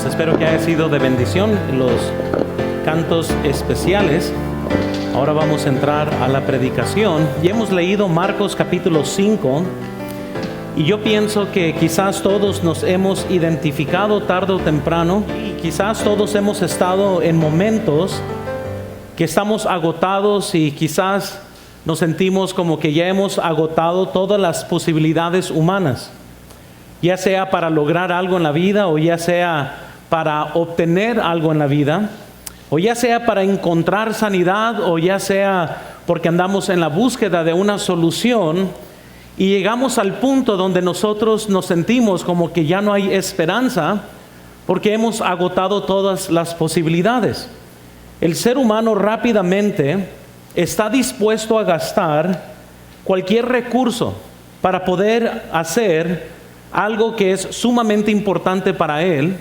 hermanos, espero que haya sido de bendición los cantos especiales. Ahora vamos a entrar a la predicación. Ya hemos leído Marcos capítulo 5 y yo pienso que quizás todos nos hemos identificado tarde o temprano y quizás todos hemos estado en momentos que estamos agotados y quizás nos sentimos como que ya hemos agotado todas las posibilidades humanas, ya sea para lograr algo en la vida o ya sea para obtener algo en la vida, o ya sea para encontrar sanidad o ya sea porque andamos en la búsqueda de una solución y llegamos al punto donde nosotros nos sentimos como que ya no hay esperanza porque hemos agotado todas las posibilidades. El ser humano rápidamente está dispuesto a gastar cualquier recurso para poder hacer algo que es sumamente importante para él.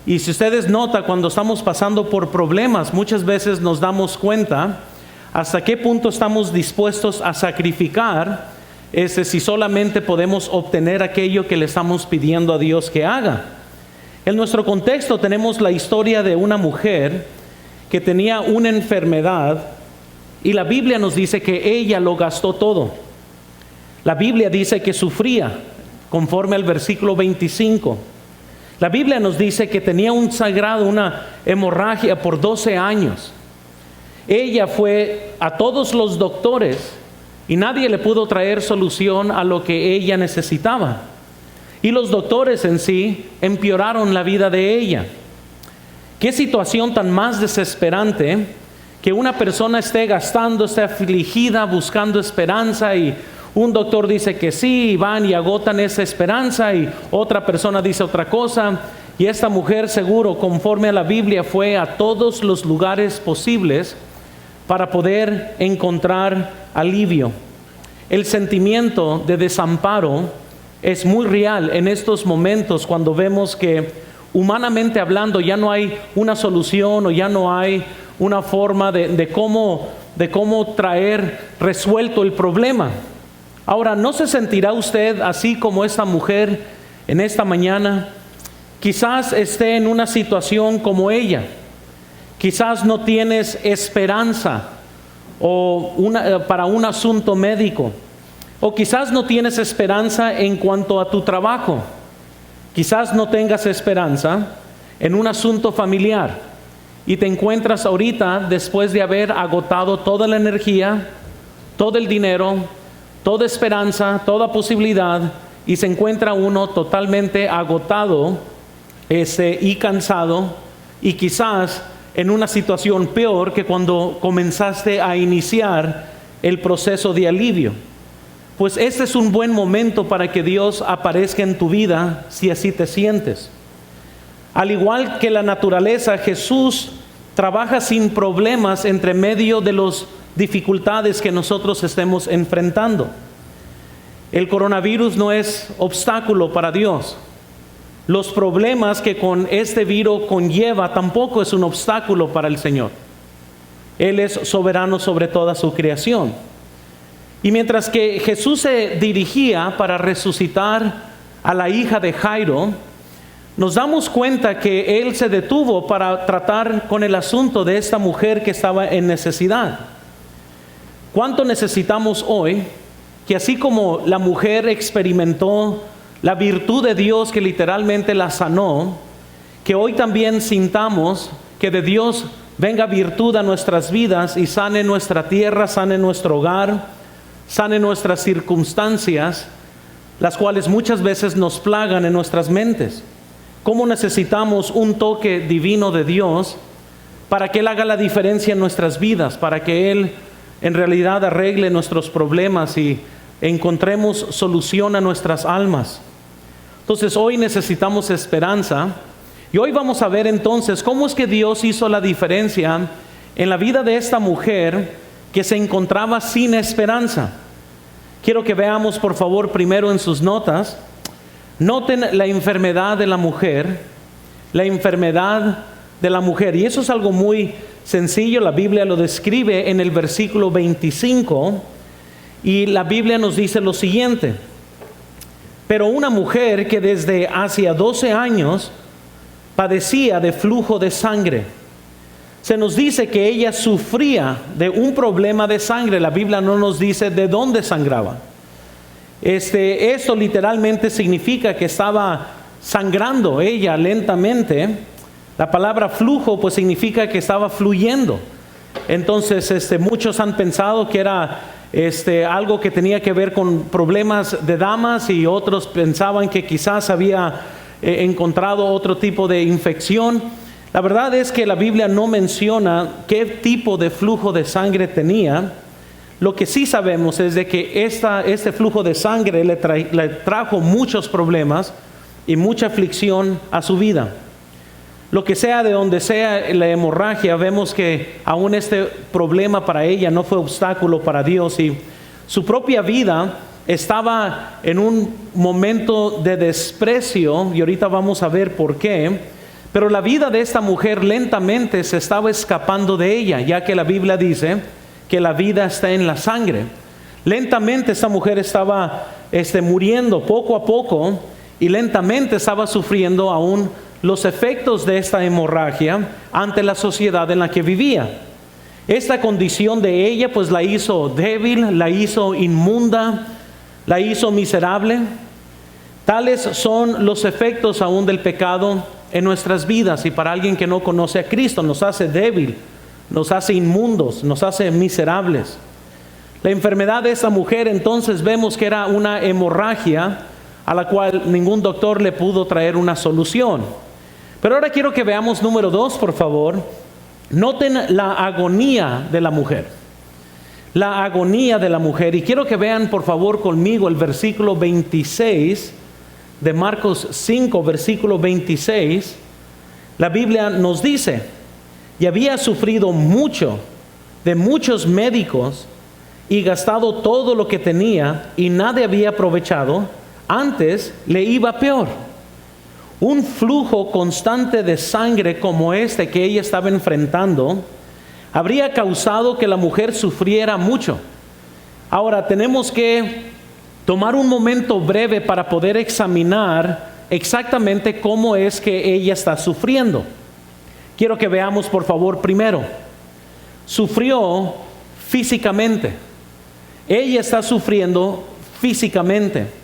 Y si ustedes notan, cuando estamos pasando por problemas, muchas veces nos damos cuenta hasta qué punto estamos dispuestos a sacrificar si solamente podemos obtener aquello que le estamos pidiendo a Dios que haga. En nuestro contexto tenemos la historia de una mujer que tenía una enfermedad y la Biblia nos dice que ella lo gastó todo. La Biblia dice que sufría, conforme al versículo 25. La Biblia nos dice que tenía un sangrado, una hemorragia por 12 años. Ella fue a todos los doctores y nadie le pudo traer solución a lo que ella necesitaba. Y los doctores en sí empeoraron la vida de ella. Qué situación tan más desesperante que una persona esté gastando, esté afligida, buscando esperanza y un doctor dice que sí, y van y agotan esa esperanza y otra persona dice otra cosa. Y esta mujer seguro, conforme a la Biblia, fue a todos los lugares posibles para poder encontrar alivio. El sentimiento de desamparo es muy real en estos momentos cuando vemos que humanamente hablando ya no hay una solución o ya no hay una forma de cómo traer resuelto el problema. Ahora, ¿no se sentirá usted así como esta mujer en esta mañana? Quizás esté en una situación como ella. Quizás no tienes esperanza para un asunto médico. O quizás no tienes esperanza en cuanto a tu trabajo. Quizás no tengas esperanza en un asunto familiar. Y te encuentras ahorita después de haber agotado toda la energía, todo el dinero, toda esperanza, toda posibilidad, y se encuentra uno totalmente agotado y cansado, y quizás en una situación peor que cuando comenzaste a iniciar el proceso de alivio. Pues este es un buen momento para que Dios aparezca en tu vida si así te sientes. Al igual que la naturaleza, Jesús trabaja sin problemas entre medio de las dificultades que nosotros estemos enfrentando. El coronavirus no es obstáculo para Dios. Los problemas que con este virus conlleva tampoco es un obstáculo para el Señor. Él es soberano sobre toda su creación. Y mientras que Jesús se dirigía para resucitar a la hija de Jairo, nos damos cuenta que Él se detuvo para tratar con el asunto de esta mujer que estaba en necesidad. ¿Cuánto necesitamos hoy que así como la mujer experimentó la virtud de Dios que literalmente la sanó, que hoy también sintamos que de Dios venga virtud a nuestras vidas y sane nuestra tierra, sane nuestro hogar, sane nuestras circunstancias, las cuales muchas veces nos plagan en nuestras mentes? ¿Cómo necesitamos un toque divino de Dios para que Él haga la diferencia en nuestras vidas, para que Él en realidad arregle nuestros problemas y encontremos solución a nuestras almas? Entonces hoy necesitamos esperanza y hoy vamos a ver entonces cómo es que Dios hizo la diferencia en la vida de esta mujer que se encontraba sin esperanza. Quiero que veamos por favor primero en sus notas. Noten la enfermedad de la mujer, la enfermedad de la mujer. Y eso es algo muy sencillo, la Biblia lo describe en el versículo 25 y la Biblia nos dice lo siguiente: pero una mujer que desde hacía 12 años padecía de flujo de sangre. Se nos dice que ella sufría de un problema de sangre. La Biblia no nos dice de dónde sangraba. Esto literalmente significa que estaba sangrando ella lentamente. La palabra flujo pues significa que estaba fluyendo. Entonces muchos han pensado que era algo que tenía que ver con problemas de damas, y otros pensaban que quizás había encontrado otro tipo de infección. La verdad es que la Biblia no menciona qué tipo de flujo de sangre tenía. Lo que sí sabemos es de que este flujo de sangre le trajo muchos problemas y mucha aflicción a su vida. Lo que sea, de donde sea la hemorragia, vemos que aún este problema para ella no fue obstáculo para Dios, y su propia vida estaba en un momento de desprecio, y ahorita vamos a ver por qué. Pero la vida de esta mujer lentamente se estaba escapando de ella, ya que la Biblia dice que la vida está en la sangre. Lentamente esta mujer estaba muriendo poco a poco, y lentamente estaba sufriendo aún los efectos de esta hemorragia ante la sociedad en la que vivía. Esta condición de ella pues la hizo débil, la hizo inmunda, la hizo miserable. Tales son los efectos aún del pecado en nuestras vidas, y para alguien que no conoce a Cristo nos hace débil, nos hace inmundos, nos hace miserables. La enfermedad de esta mujer entonces vemos que era una hemorragia a la cual ningún doctor le pudo traer una solución. Pero ahora quiero que veamos número 2, por favor. Noten la agonía de la mujer. La agonía de la mujer. Y quiero que vean por favor conmigo el versículo 26 de Marcos 5, versículo 26. La Biblia nos dice: y había sufrido mucho de muchos médicos y gastado todo lo que tenía, y nada había aprovechado, antes le iba peor. Un flujo constante de sangre como este que ella estaba enfrentando habría causado que la mujer sufriera mucho. Ahora tenemos que tomar un momento breve para poder examinar exactamente cómo es que ella está sufriendo. Quiero que veamos por favor primero. Sufrió físicamente. Ella está sufriendo físicamente.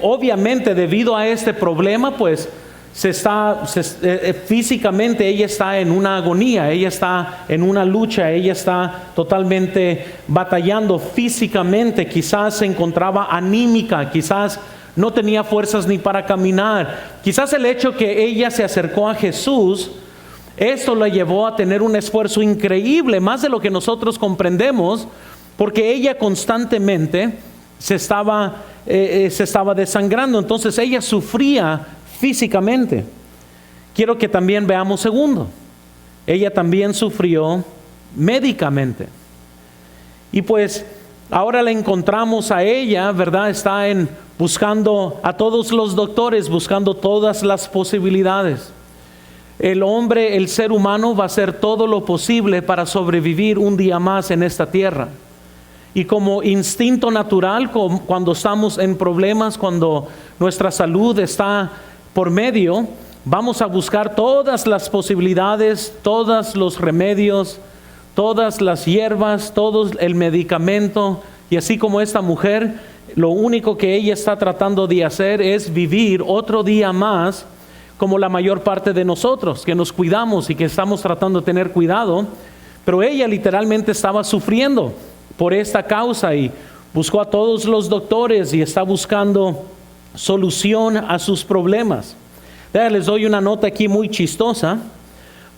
Obviamente debido a este problema pues físicamente ella está en una agonía, ella está en una lucha, ella está totalmente batallando físicamente. Quizás se encontraba anímica, quizás no tenía fuerzas ni para caminar. Quizás el hecho que ella se acercó a Jesús, esto la llevó a tener un esfuerzo increíble, más de lo que nosotros comprendemos, porque ella constantemente se estaba desangrando. Entonces ella sufría físicamente. Quiero que también veamos segundo. Ella también sufrió médicamente. Y pues ahora la encontramos a ella, ¿verdad? Está buscando a todos los doctores, buscando todas las posibilidades. El hombre, el ser humano va a hacer todo lo posible para sobrevivir un día más en esta tierra. Y como instinto natural, cuando estamos en problemas, cuando nuestra salud está por medio, vamos a buscar todas las posibilidades, todos los remedios, todas las hierbas, todo el medicamento. Y así como esta mujer, lo único que ella está tratando de hacer es vivir otro día más, como la mayor parte de nosotros, que nos cuidamos y que estamos tratando de tener cuidado. Pero ella literalmente estaba sufriendo por esta causa y buscó a todos los doctores y está buscando solución a sus problemas. Les doy una nota aquí muy chistosa.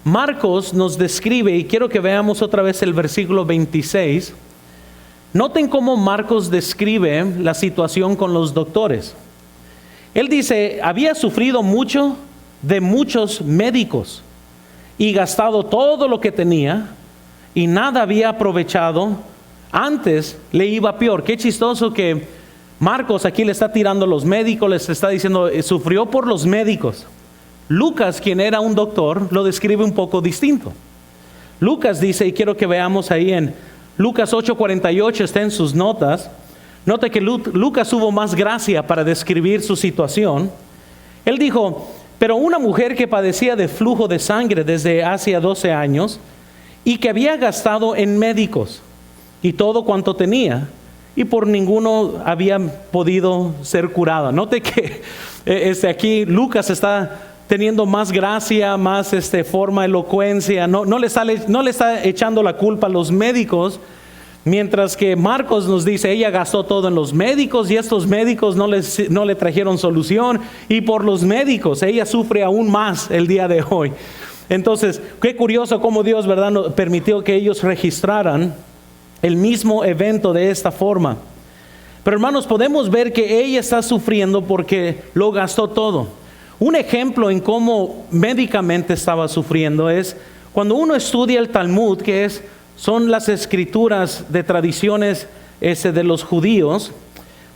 Marcos nos describe, y quiero que veamos otra vez el versículo 26. Noten cómo Marcos describe la situación con los doctores. Él dice: había sufrido mucho de muchos médicos y gastado todo lo que tenía, y nada había aprovechado, antes le iba peor. Qué chistoso que Marcos aquí le está tirando a los médicos, les está diciendo sufrió por los médicos. Lucas, quien era un doctor, lo describe un poco distinto. Lucas dice, y quiero que veamos ahí en Lucas 8:48, está en sus notas. Note que Lucas hubo más gracia para describir su situación. Él dijo: Pero una mujer que padecía de flujo de sangre desde hace 12 años y que había gastado en médicos y todo cuanto tenía, y por ninguno había podido ser curada. Note que aquí Lucas está teniendo más gracia, más forma, elocuencia, no le está echando la culpa a los médicos, mientras que Marcos nos dice, ella gastó todo en los médicos y estos médicos no le trajeron solución, y por los médicos ella sufre aún más el día de hoy. Entonces, qué curioso cómo Dios, ¿verdad?, permitió que ellos registraran el mismo evento de esta forma. Pero hermanos, podemos ver que ella está sufriendo porque lo gastó todo. Un ejemplo en cómo médicamente estaba sufriendo es cuando uno estudia el Talmud, que son las escrituras de tradiciones de los judíos.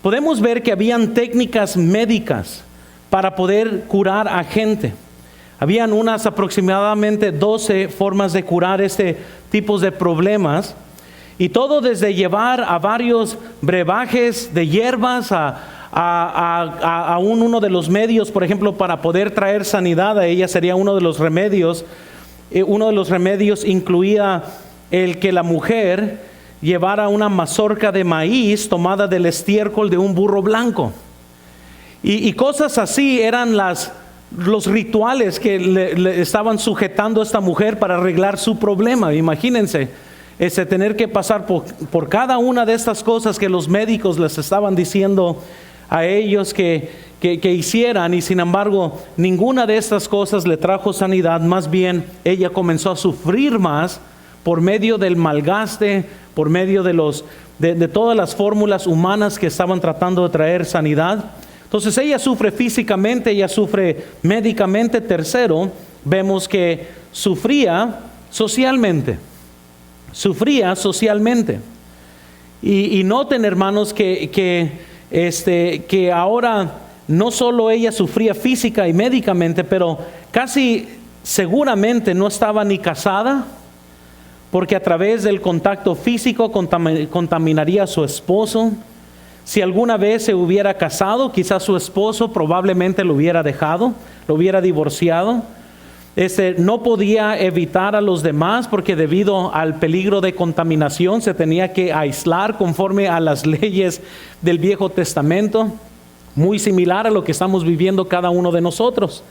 Podemos ver que habían técnicas médicas para poder curar a gente. Habían unas aproximadamente 12 formas de curar tipos de problemas. Y todo desde llevar a varios brebajes de hierbas a uno de los medios, por ejemplo, para poder traer sanidad a ella, sería uno de los remedios. Uno de los remedios incluía el que la mujer llevara una mazorca de maíz tomada del estiércol de un burro blanco. Y cosas así eran los rituales que le estaban sujetando a esta mujer para arreglar su problema. Imagínense, tener que pasar por cada una de estas cosas que los médicos les estaban diciendo a ellos que hicieran, y sin embargo ninguna de estas cosas le trajo sanidad. Más bien ella comenzó a sufrir más por medio del malgaste, por medio de todas las fórmulas humanas que estaban tratando de traer sanidad. Entonces ella sufre físicamente, ella sufre médicamente. Tercero, vemos que sufría socialmente. Y noten, hermanos, que ahora no solo ella sufría física y médicamente, pero casi seguramente no estaba ni casada, porque a través del contacto físico contaminaría a su esposo. Si alguna vez se hubiera casado, quizás su esposo probablemente lo hubiera dejado, lo hubiera divorciado. No podía evitar a los demás porque debido al peligro de contaminación se tenía que aislar conforme a las leyes del Viejo Testamento, muy similar a lo que estamos viviendo cada uno de nosotros,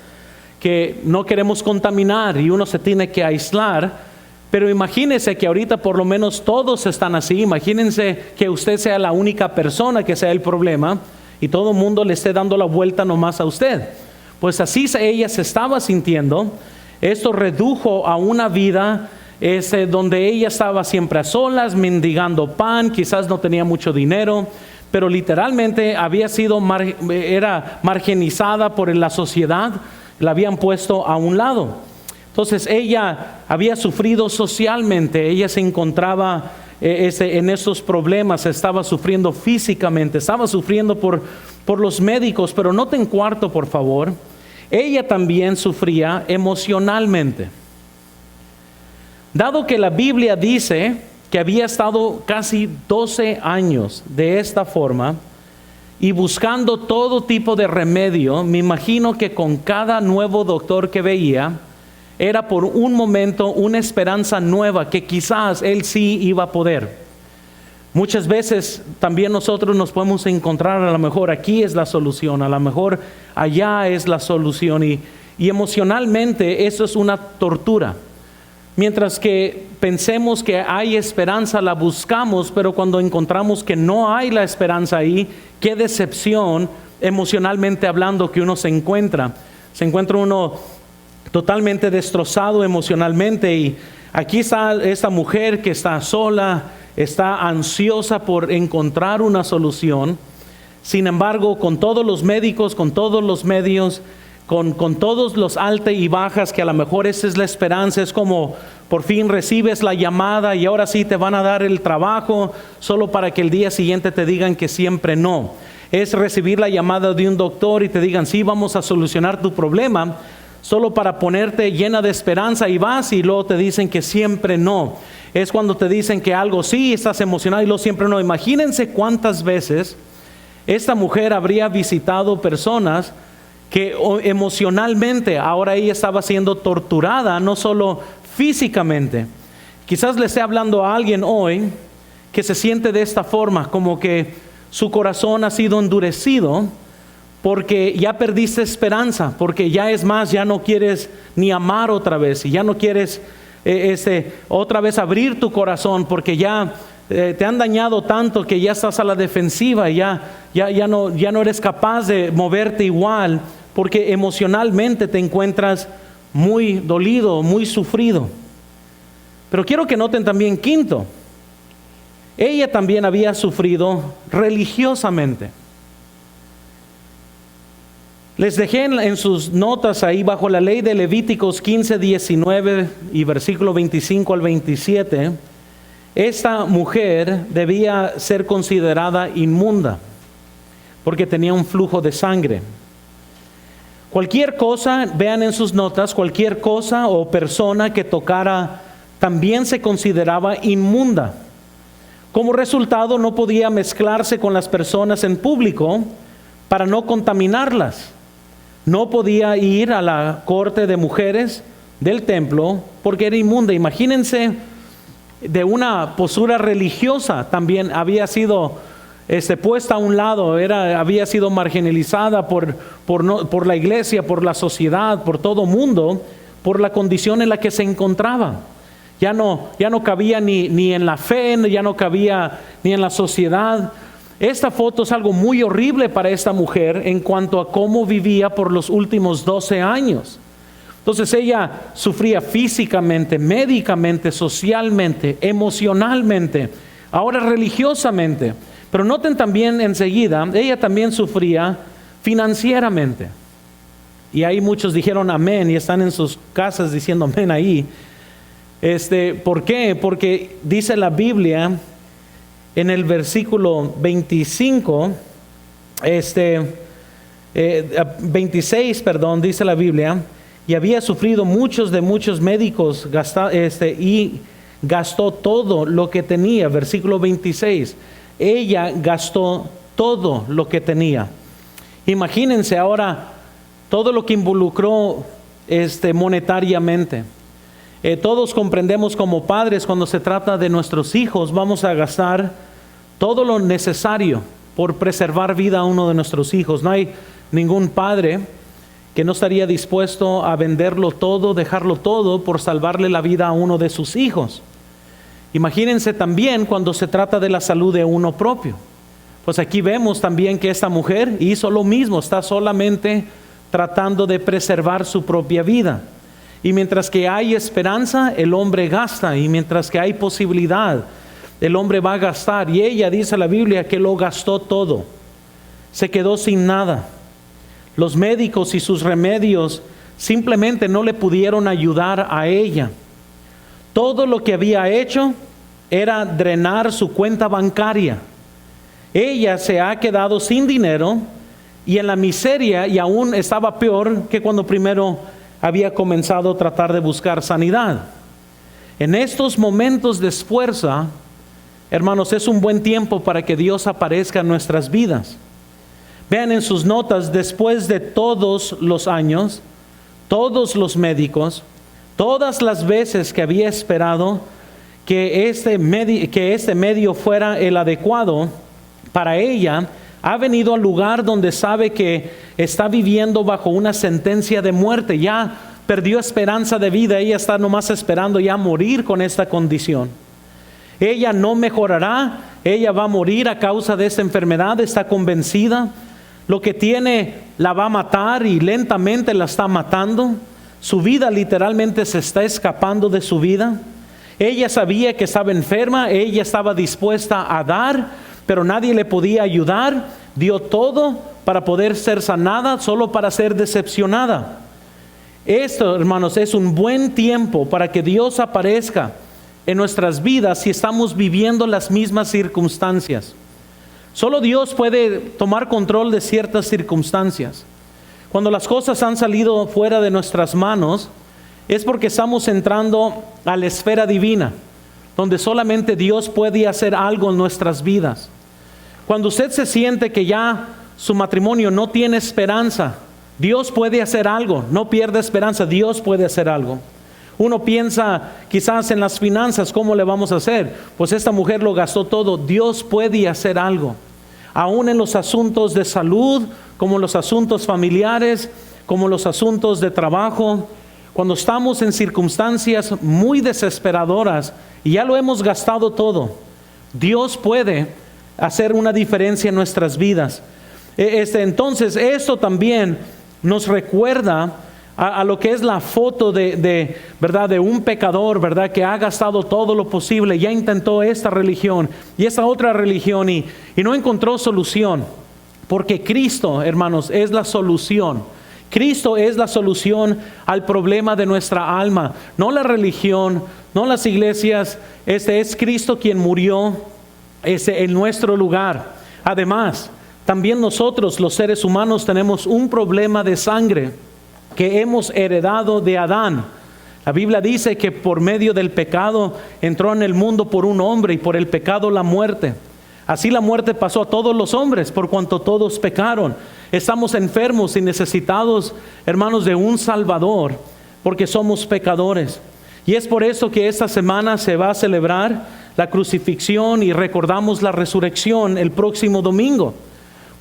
que no queremos contaminar y uno se tiene que aislar. Pero imagínense que ahorita por lo menos todos están así. Imagínense que usted sea la única persona que sea el problema y todo el mundo le esté dando la vuelta nomás a usted. Pues así ella se estaba sintiendo. Esto redujo a una vida donde ella estaba siempre a solas, mendigando pan, quizás no tenía mucho dinero, pero literalmente había sido era marginalizada por la sociedad, la habían puesto a un lado. Entonces ella había sufrido socialmente, ella se encontraba en estos problemas, estaba sufriendo físicamente, estaba sufriendo por los médicos. Pero noten cuarto, por favor, ella también sufría emocionalmente. Dado que la Biblia dice que había estado casi 12 años de esta forma y buscando todo tipo de remedio, me imagino que con cada nuevo doctor que veía, era por un momento una esperanza nueva que quizás él sí iba a poder. Muchas veces también nosotros nos podemos encontrar, a lo mejor aquí es la solución, a lo mejor allá es la solución, y emocionalmente eso es una tortura. Mientras que pensemos que hay esperanza, la buscamos, pero cuando encontramos que no hay la esperanza ahí, qué decepción emocionalmente hablando que uno se encuentra. Se encuentra uno totalmente destrozado emocionalmente. Y aquí está esta mujer que está sola, está ansiosa por encontrar una solución. Sin embargo, con todos los médicos, con todos los medios, con todos los altas y bajas, que a lo mejor esa es la esperanza, es como por fin recibes la llamada y ahora sí te van a dar el trabajo, solo para que el día siguiente te digan que siempre no. Es recibir la llamada de un doctor y te digan sí, vamos a solucionar tu problema, solo para ponerte llena de esperanza, y vas y luego te dicen que siempre no. Es cuando te dicen que algo sí, estás emocionado, y luego siempre no. Imagínense cuántas veces esta mujer habría visitado personas que emocionalmente ahora ella estaba siendo torturada, no solo físicamente. Quizás le esté hablando a alguien hoy que se siente de esta forma, como que su corazón ha sido endurecido porque ya perdiste esperanza, porque ya es más, ya no quieres ni amar otra vez, y ya no quieres otra vez abrir tu corazón, porque ya te han dañado tanto que ya estás a la defensiva, y ya no eres capaz de moverte igual, porque emocionalmente te encuentras muy dolido, muy sufrido. Pero quiero que noten también, quinto, ella también había sufrido religiosamente. Les dejé en sus notas ahí, bajo la ley de Levíticos 15, 19 y versículo 25 al 27, esta mujer debía ser considerada inmunda porque tenía un flujo de sangre. Cualquier cosa, vean en sus notas, cualquier cosa o persona que tocara también se consideraba inmunda. Como resultado, no podía mezclarse con las personas en público para no contaminarlas. No podía ir a la corte de mujeres del templo porque era inmunda. Imagínense, de una postura religiosa también había sido puesta a un lado, había sido marginalizada por la iglesia, por la sociedad, por todo mundo, por la condición en la que se encontraba. Ya no cabía ni en la fe, ya no cabía ni en la sociedad. Esta foto es algo muy horrible para esta mujer en cuanto a cómo vivía por los últimos 12 años. Entonces ella sufría físicamente, médicamente, socialmente, emocionalmente, ahora religiosamente. Pero noten también enseguida, ella también sufría financieramente. Y ahí muchos dijeron amén y están en sus casas diciendo amén ahí. ¿Por qué? Porque dice la Biblia en el versículo 25, 26, dice la Biblia, y había sufrido muchos médicos y gastó todo lo que tenía. Versículo 26, ella gastó todo lo que tenía. Imagínense ahora todo lo que involucró monetariamente. Todos comprendemos como padres, cuando se trata de nuestros hijos, vamos a gastar todo lo necesario por preservar vida a uno de nuestros hijos. No hay ningún padre que no estaría dispuesto a venderlo todo, dejarlo todo por salvarle la vida a uno de sus hijos. Imagínense también cuando se trata de la salud de uno propio. Pues aquí vemos también que esta mujer hizo lo mismo, está solamente tratando de preservar su propia vida. Y mientras que hay esperanza, el hombre gasta, y mientras que hay posibilidad, el hombre va a gastar. Y ella, dice la Biblia, que lo gastó todo, se quedó sin nada. Los médicos y sus remedios simplemente no le pudieron ayudar a ella. Todo lo que había hecho era drenar su cuenta bancaria. Ella se ha quedado sin dinero y en la miseria, y aún estaba peor que cuando primero había comenzado a tratar de buscar sanidad. En estos momentos de esfuerzo, hermanos, es un buen tiempo para que Dios aparezca en nuestras vidas. Vean en sus notas, después de todos los años, todos los médicos, todas las veces que había esperado que este medio fuera el adecuado para ella, ha venido al lugar donde sabe que está viviendo bajo una sentencia de muerte. Ya perdió esperanza de vida. Ella está nomás esperando ya morir con esta condición. Ella no mejorará. Ella va a morir a causa de esta enfermedad. Está convencida. Lo que tiene la va a matar y lentamente la está matando. Su vida literalmente se está escapando de su vida. Ella sabía que estaba enferma. Ella estaba dispuesta a dar, pero nadie le podía ayudar. Dio todo para poder ser sanada, solo para ser decepcionada. Esto, hermanos, es un buen tiempo para que Dios aparezca en nuestras vidas si estamos viviendo las mismas circunstancias. Solo Dios puede tomar control de ciertas circunstancias. Cuando las cosas han salido fuera de nuestras manos, es porque estamos entrando a la esfera divina, donde solamente Dios puede hacer algo en nuestras vidas. Cuando usted se siente que ya su matrimonio no tiene esperanza, Dios puede hacer algo, no pierda esperanza, Dios puede hacer algo. Uno piensa quizás en las finanzas, ¿cómo le vamos a hacer? Pues esta mujer lo gastó todo. Dios puede hacer algo. Aún en los asuntos de salud, como los asuntos familiares, como los asuntos de trabajo, cuando estamos en circunstancias muy desesperadoras y ya lo hemos gastado todo, Dios puede hacer una diferencia en nuestras vidas. Entonces, esto también nos recuerda a lo que es la foto ¿verdad? De un pecador, ¿verdad? Que ha gastado todo lo posible, ya intentó esta religión y esa otra religión y no encontró solución. Porque Cristo, hermanos, es la solución. Cristo es la solución al problema de nuestra alma. No la religión, no las iglesias. Es Cristo quien murió en nuestro lugar. Además, también nosotros, los seres humanos, tenemos un problema de sangre que hemos heredado de Adán. La Biblia dice que por medio del pecado entró en el mundo por un hombre y por el pecado la muerte. Así la muerte pasó a todos los hombres por cuanto todos pecaron. Estamos enfermos y necesitados, hermanos, de un Salvador porque somos pecadores. Y es por eso que esta semana se va a celebrar la crucifixión y recordamos la resurrección el próximo domingo.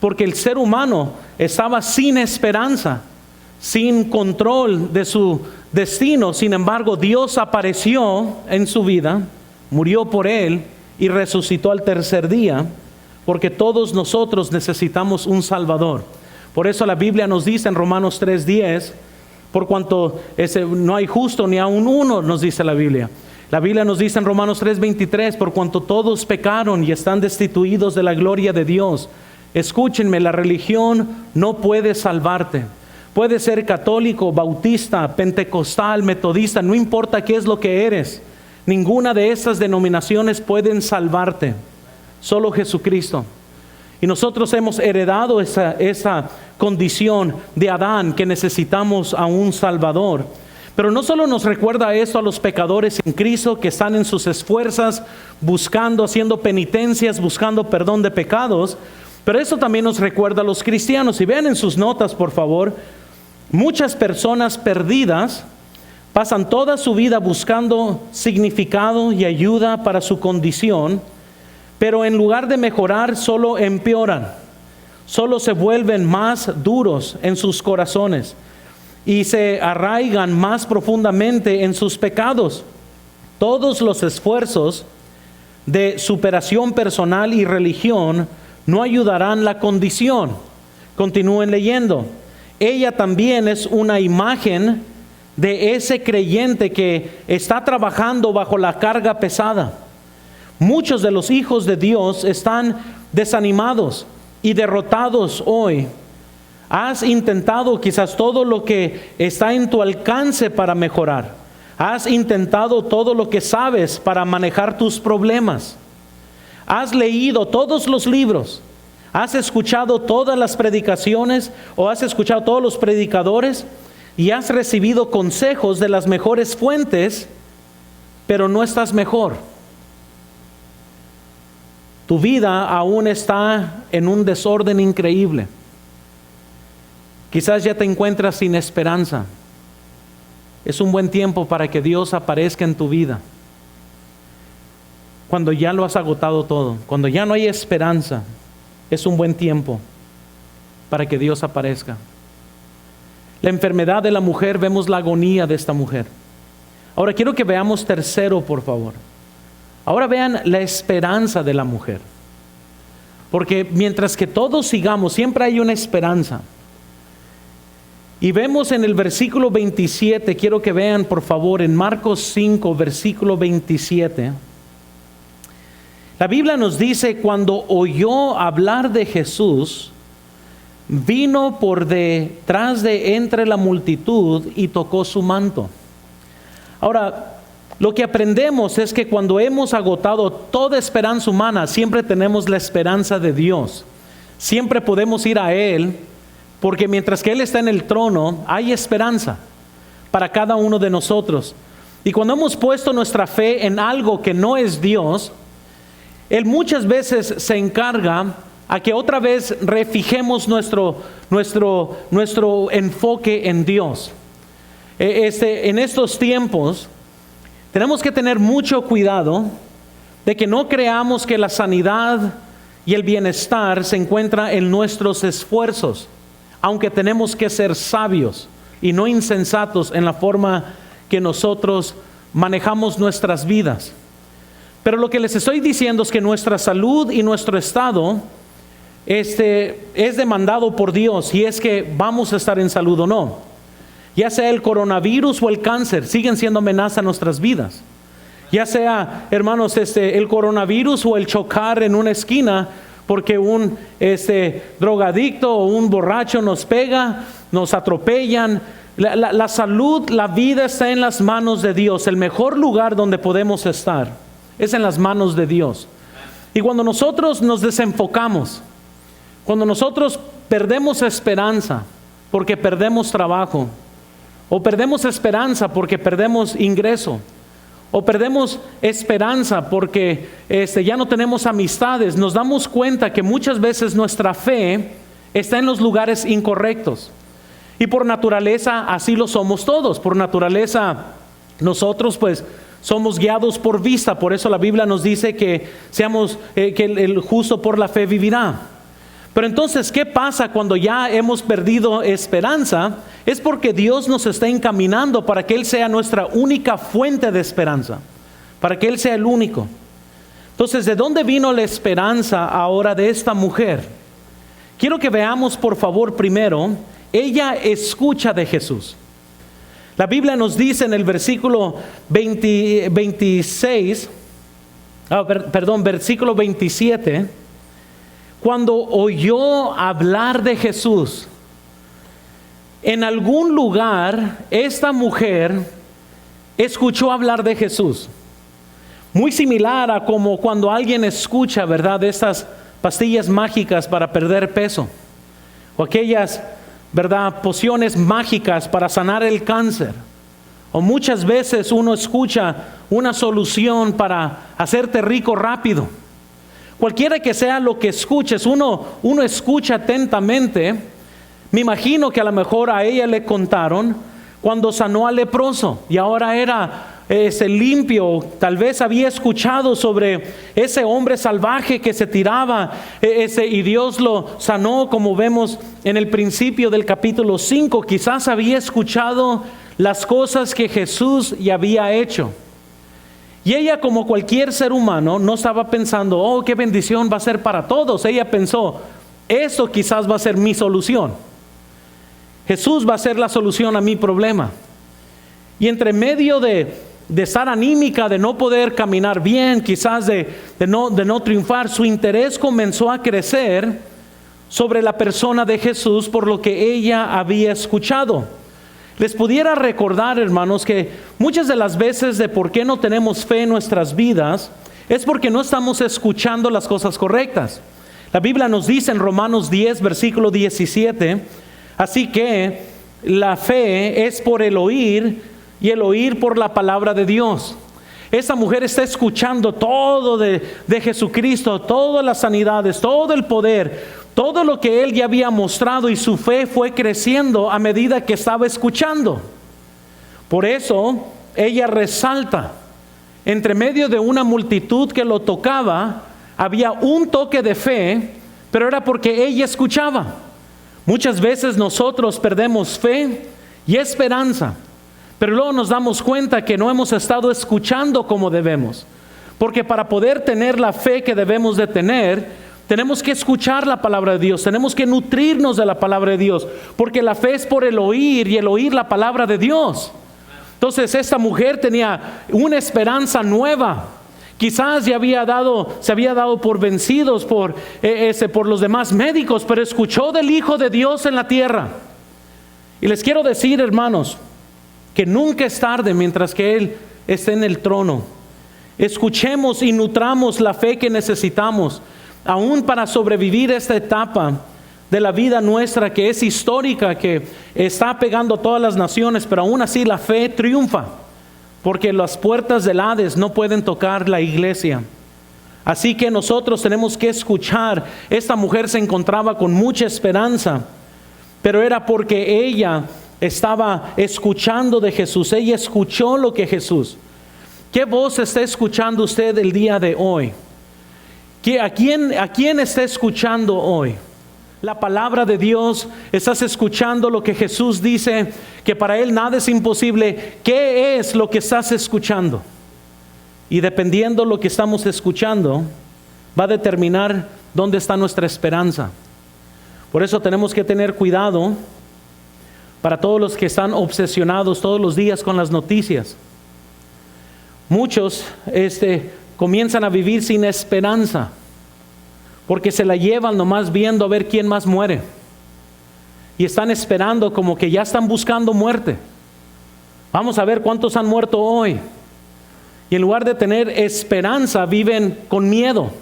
Porque el ser humano estaba sin esperanza, sin control de su destino. Sin embargo, Dios apareció en su vida, murió por él y resucitó al tercer día, porque todos nosotros necesitamos un Salvador. Por eso la Biblia nos dice en Romanos 3:10, por cuanto no hay justo ni aun uno, nos dice la Biblia. La Biblia nos dice en Romanos 3:23, por cuanto todos pecaron y están destituidos de la gloria de Dios. Escúchenme, la religión no puede salvarte. Puede ser católico, bautista, pentecostal, metodista, no importa qué es lo que eres. Ninguna de esas denominaciones pueden salvarte. Solo Jesucristo. Y nosotros hemos heredado esa condición de Adán, que necesitamos a un Salvador. Pero no solo nos recuerda esto a los pecadores en Cristo que están en sus esfuerzos, buscando, haciendo penitencias, buscando perdón de pecados, pero eso también nos recuerda a los cristianos. Y vean en sus notas, por favor, muchas personas perdidas pasan toda su vida buscando significado y ayuda para su condición, pero en lugar de mejorar, solo empeoran, solo se vuelven más duros en sus corazones y se arraigan más profundamente en sus pecados. Todos los esfuerzos de superación personal y religión no ayudarán la condición. Continúen leyendo. Ella también es una imagen de ese creyente que está trabajando bajo la carga pesada. Muchos de los hijos de Dios están desanimados y derrotados hoy. Has intentado quizás todo lo que está en tu alcance para mejorar. Has intentado todo lo que sabes para manejar tus problemas. Has leído todos los libros. Has escuchado todas las predicaciones o has escuchado todos los predicadores y has recibido consejos de las mejores fuentes, pero no estás mejor. Tu vida aún está en un desorden increíble. Quizás ya te encuentras sin esperanza. Es un buen tiempo para que Dios aparezca en tu vida. Cuando ya lo has agotado todo, cuando ya no hay esperanza, es un buen tiempo para que Dios aparezca. La enfermedad de la mujer, vemos la agonía de esta mujer. Ahora quiero que veamos tercero, por favor. Ahora vean la esperanza de la mujer. Porque mientras que todos sigamos, siempre hay una esperanza. Y vemos en el versículo 27, quiero que vean por favor en Marcos 5, versículo 27. La Biblia nos dice, cuando oyó hablar de Jesús, vino por detrás de entre la multitud y tocó su manto. Ahora, lo que aprendemos es que cuando hemos agotado toda esperanza humana, siempre tenemos la esperanza de Dios. Siempre podemos ir a Él, porque mientras que Él está en el trono, hay esperanza para cada uno de nosotros. Y cuando hemos puesto nuestra fe en algo que no es Dios, Él muchas veces se encarga a que otra vez refijemos nuestro enfoque en Dios. En estos tiempos tenemos que tener mucho cuidado de que no creamos que la sanidad y el bienestar se encuentra en nuestros esfuerzos, aunque tenemos que ser sabios y no insensatos en la forma que nosotros manejamos nuestras vidas. Pero lo que les estoy diciendo es que nuestra salud y nuestro estado es demandado por Dios, y es que vamos a estar en salud o no. Ya sea el coronavirus o el cáncer, siguen siendo amenaza a nuestras vidas. Ya sea, hermanos, el coronavirus o el chocar en una esquina porque un drogadicto o un borracho nos pega, nos atropellan. La salud, la vida está en las manos de Dios. El mejor lugar donde podemos estar es en las manos de Dios. Y cuando nosotros nos desenfocamos, cuando nosotros perdemos esperanza porque perdemos trabajo, o perdemos esperanza porque perdemos ingreso, o perdemos esperanza porque ya no tenemos amistades, nos damos cuenta que muchas veces nuestra fe está en los lugares incorrectos. Y por naturaleza así lo somos todos. Por naturaleza nosotros pues somos guiados por vista. Por eso la Biblia nos dice que seamos que el justo por la fe vivirá. Pero entonces, ¿qué pasa cuando ya hemos perdido esperanza? Es porque Dios nos está encaminando para que Él sea nuestra única fuente de esperanza, para que Él sea el único. Entonces, ¿de dónde vino la esperanza ahora de esta mujer? Quiero que veamos, por favor, primero, ella escucha de Jesús. La Biblia nos dice en el versículo 27, cuando oyó hablar de Jesús, en algún lugar esta mujer escuchó hablar de Jesús. Muy similar a como cuando alguien escucha, ¿verdad?, de estas pastillas mágicas para perder peso, o aquellas, ¿verdad?, pociones mágicas para sanar el cáncer. O muchas veces uno escucha una solución para hacerte rico rápido. Cualquiera que sea lo que escuches, uno escucha atentamente. Me imagino que a lo mejor a ella le contaron cuando sanó al leproso y ahora era limpio. Tal vez había escuchado sobre ese hombre salvaje que se tiraba y Dios lo sanó, como vemos en el principio del capítulo 5. Quizás había escuchado las cosas que Jesús ya había hecho. Y ella, como cualquier ser humano, no estaba pensando, oh, qué bendición va a ser para todos. Ella pensó, eso quizás va a ser mi solución. Jesús va a ser la solución a mi problema. Y entre medio de estar anímica, de no poder caminar bien, quizás de no triunfar, su interés comenzó a crecer sobre la persona de Jesús por lo que ella había escuchado. Les pudiera recordar, hermanos, que muchas de las veces de por qué no tenemos fe en nuestras vidas es porque no estamos escuchando las cosas correctas. La Biblia nos dice en Romanos 10, versículo 17, así que la fe es por el oír y el oír por la palabra de Dios. Esta mujer está escuchando todo de Jesucristo, todas las sanidades, todo el poder, todo lo que Él ya había mostrado, y su fe fue creciendo a medida que estaba escuchando. Por eso ella resalta, entre medio de una multitud que lo tocaba, había un toque de fe, pero era porque ella escuchaba. Muchas veces nosotros perdemos fe y esperanza, pero luego nos damos cuenta que no hemos estado escuchando como debemos. Porque para poder tener la fe que debemos de tener, tenemos que escuchar la palabra de Dios, tenemos que nutrirnos de la palabra de Dios, porque la fe es por el oír y el oír la palabra de Dios. Entonces esta mujer tenía una esperanza nueva. Quizás se había dado por vencidos por los demás médicos, pero escuchó del Hijo de Dios en la tierra. Y les quiero decir, hermanos, que nunca es tarde mientras que Él esté en el trono. Escuchemos y nutramos la fe que necesitamos, aún para sobrevivir esta etapa de la vida nuestra que es histórica, que está pegando a todas las naciones, pero aún así la fe triunfa, porque las puertas del Hades no pueden tocar la iglesia. Así que nosotros tenemos que escuchar. Esta mujer se encontraba con mucha esperanza, pero era porque ella estaba escuchando de Jesús. Ella escuchó lo que Jesús. ¿Qué voz está escuchando usted el día de hoy? ¿A quién está escuchando hoy? La palabra de Dios. ¿Estás escuchando lo que Jesús dice? Que para Él nada es imposible. ¿Qué es lo que estás escuchando? Y dependiendo lo que estamos escuchando, va a determinar dónde está nuestra esperanza. Por eso tenemos que tener cuidado para todos los que están obsesionados todos los días con las noticias. Muchos comienzan a vivir sin esperanza, porque se la llevan nomás viendo a ver quién más muere. Y están esperando, como que ya están buscando muerte. Vamos a ver cuántos han muerto hoy. Y en lugar de tener esperanza, viven con miedo,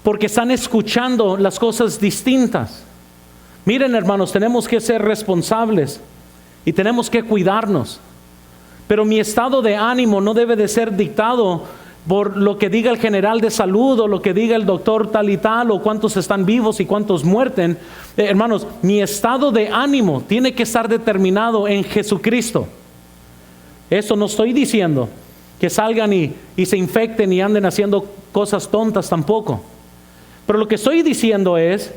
porque están escuchando las cosas distintas. Miren, hermanos, tenemos que ser responsables y tenemos que cuidarnos. Pero mi estado de ánimo no debe de ser dictado por lo que diga el general de salud o lo que diga el doctor tal y tal, o cuántos están vivos y cuántos muerten. Hermanos, mi estado de ánimo tiene que estar determinado en Jesucristo. Eso no estoy diciendo que salgan y se infecten y anden haciendo cosas tontas tampoco. Pero lo que estoy diciendo es,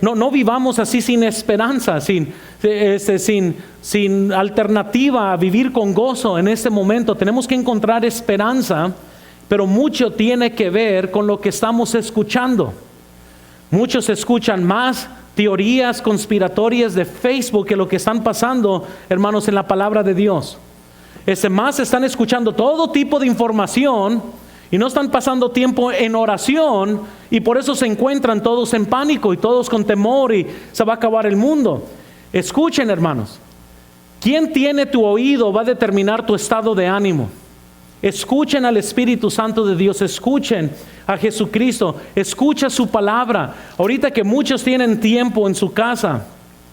no vivamos así sin esperanza, sin alternativa a vivir con gozo en este momento. Tenemos que encontrar esperanza, pero mucho tiene que ver con lo que estamos escuchando. Muchos escuchan más teorías conspiratorias de Facebook que lo que están pasando, hermanos, en la palabra de Dios. Más están escuchando todo tipo de información y no están pasando tiempo en oración, y por eso se encuentran todos en pánico y todos con temor y se va a acabar el mundo. Escuchen, hermanos, quien tiene tu oído va a determinar tu estado de ánimo. Escuchen al Espíritu Santo de Dios, escuchen a Jesucristo, escucha su palabra. Ahorita que muchos tienen tiempo en su casa,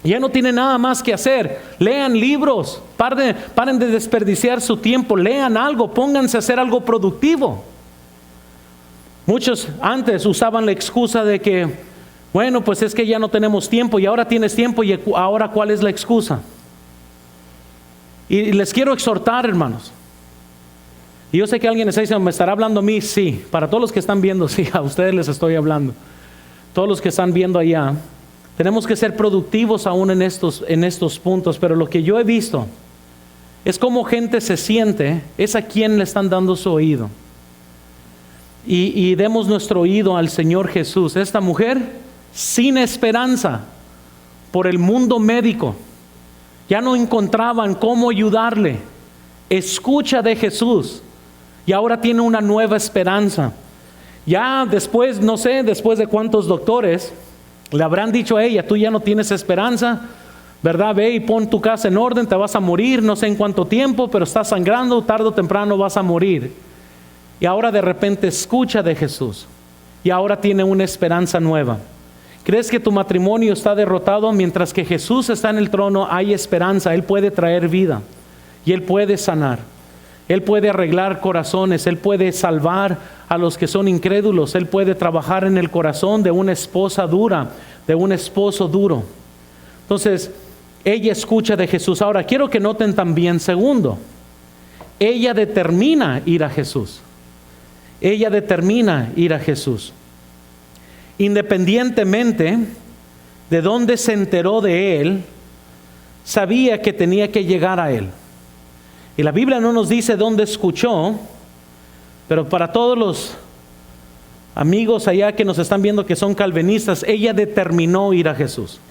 ya no tienen nada más que hacer, lean libros, paren de desperdiciar su tiempo, lean algo, pónganse a hacer algo productivo. Muchos antes usaban la excusa de que, bueno, pues es que ya no tenemos tiempo, y ahora tienes tiempo, y ahora ¿cuál es la excusa? Y les quiero exhortar, hermanos. Y yo sé que alguien está diciendo, ¿me estará hablando a mí? Sí, para todos los que están viendo, sí, a ustedes les estoy hablando. Todos los que están viendo allá, tenemos que ser productivos aún en estos puntos. Pero lo que yo he visto es cómo gente se siente, es a quien le están dando su oído. Y demos nuestro oído al Señor Jesús. Esta mujer, sin esperanza por el mundo médico, ya no encontraban cómo ayudarle. Escucha de Jesús y ahora tiene una nueva esperanza. Ya después, no sé, después de cuántos doctores le habrán dicho a ella, tú ya no tienes esperanza, ¿verdad? Ve y pon tu casa en orden, te vas a morir, no sé en cuánto tiempo, pero estás sangrando, tarde o temprano vas a morir. Y ahora de repente escucha de Jesús y ahora tiene una esperanza nueva. ¿Crees que tu matrimonio está derrotado? Mientras que Jesús está en el trono, hay esperanza. Él puede traer vida y Él puede sanar. Él puede arreglar corazones. Él puede salvar a los que son incrédulos. Él puede trabajar en el corazón de una esposa dura, de un esposo duro. Entonces, ella escucha de Jesús. Ahora, quiero que noten también, segundo, ella determina ir a Jesús. Ella determina ir a Jesús. Independientemente de dónde se enteró de Él, sabía que tenía que llegar a Él. Y la Biblia no nos dice dónde escuchó, pero para todos los amigos allá que nos están viendo que son calvinistas, ella determinó ir a Jesús.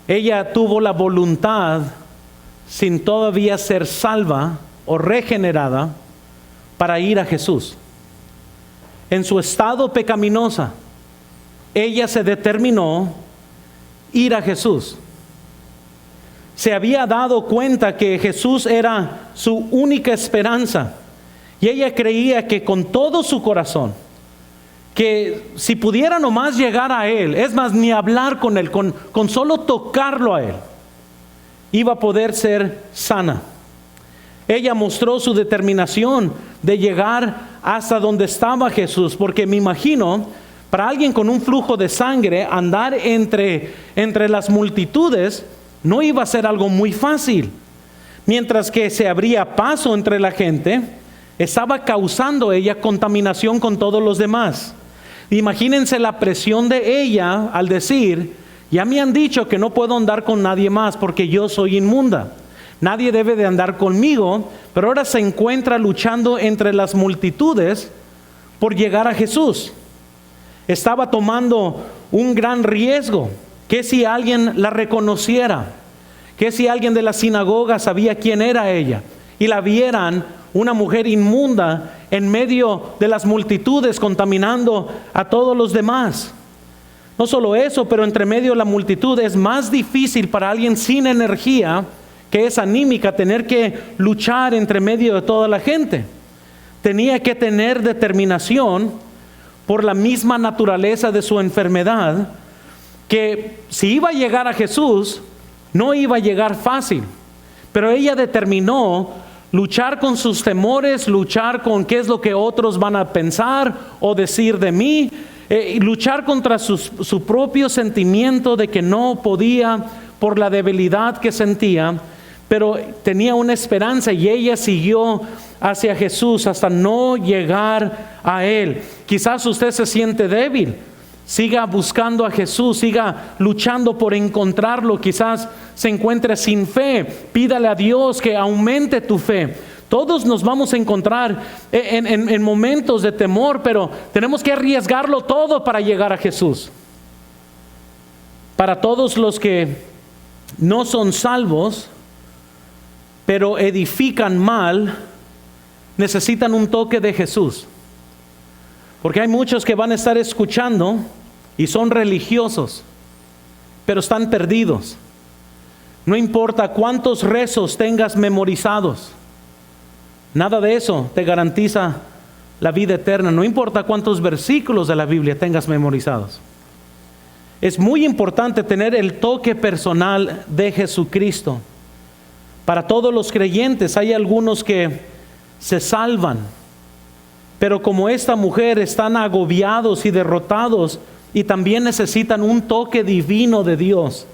Ella tuvo la voluntad, sin todavía ser salva o regenerada, para ir a Jesús. En su estado pecaminosa, ella se determinó ir a Jesús. Se había dado cuenta que Jesús era su única esperanza, y ella creía que con todo su corazón, que si pudiera nomás llegar a Él, es más, ni hablar con Él, con solo tocarlo a Él, iba a poder ser sana. Ella mostró su determinación de llegar hasta donde estaba Jesús, porque me imagino, para alguien con un flujo de sangre, andar entre las multitudes no iba a ser algo muy fácil. Mientras que se abría paso entre la gente, estaba causando ella contaminación con todos los demás. Imagínense la presión de ella al decir: ya me han dicho que no puedo andar con nadie más porque yo soy inmunda. Nadie debe de andar conmigo, pero ahora se encuentra luchando entre las multitudes por llegar a Jesús. Estaba tomando un gran riesgo. ¿Qué si alguien la reconociera? ¿Qué si alguien de la sinagoga sabía quién era ella y la vieran una mujer inmunda en medio de las multitudes contaminando a todos los demás? No solo eso, pero entre medio de la multitud es más difícil para alguien sin energía, que es anímica, tener que luchar entre medio de toda la gente. Tenía que tener determinación por la misma naturaleza de su enfermedad, que si iba a llegar a Jesús, no iba a llegar fácil. Pero ella determinó luchar con sus temores, luchar con qué es lo que otros van a pensar o decir de mí, luchar contra su propio sentimiento de que no podía por la debilidad que sentía. Pero tenía una esperanza y ella siguió hacia Jesús hasta no llegar a Él. Quizás usted se siente débil. Siga buscando a Jesús, siga luchando por encontrarlo. Quizás se encuentre sin fe. Pídale a Dios que aumente tu fe. Todos nos vamos a encontrar en momentos de temor, pero tenemos que arriesgarlo todo para llegar a Jesús. Para todos los que no son salvos, pero edifican mal, necesitan un toque de Jesús. Porque hay muchos que van a estar escuchando y son religiosos, pero están perdidos. No importa cuántos rezos tengas memorizados, nada de eso te garantiza la vida eterna. No importa cuántos versículos de la Biblia tengas memorizados. Es muy importante tener el toque personal de Jesucristo. Para todos los creyentes hay algunos que se salvan, pero como esta mujer están agobiados y derrotados y también necesitan un toque divino de Dios.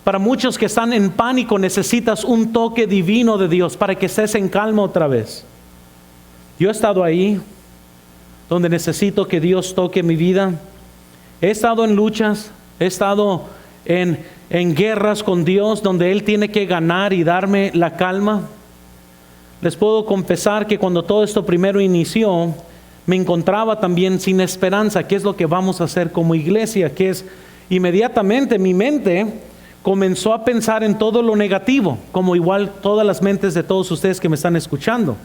Para muchos que están en pánico necesitas un toque divino de Dios para que estés en calma otra vez. Yo he estado ahí donde necesito que Dios toque mi vida. He estado en luchas, he estado en guerras con Dios donde Él tiene que ganar y darme la calma. Les puedo confesar que cuando todo esto primero inició, me encontraba también sin esperanza. ¿Qué es lo que vamos a hacer como iglesia? Que es inmediatamente mi mente comenzó a pensar en todo lo negativo, como igual todas las mentes de todos ustedes que me están escuchando.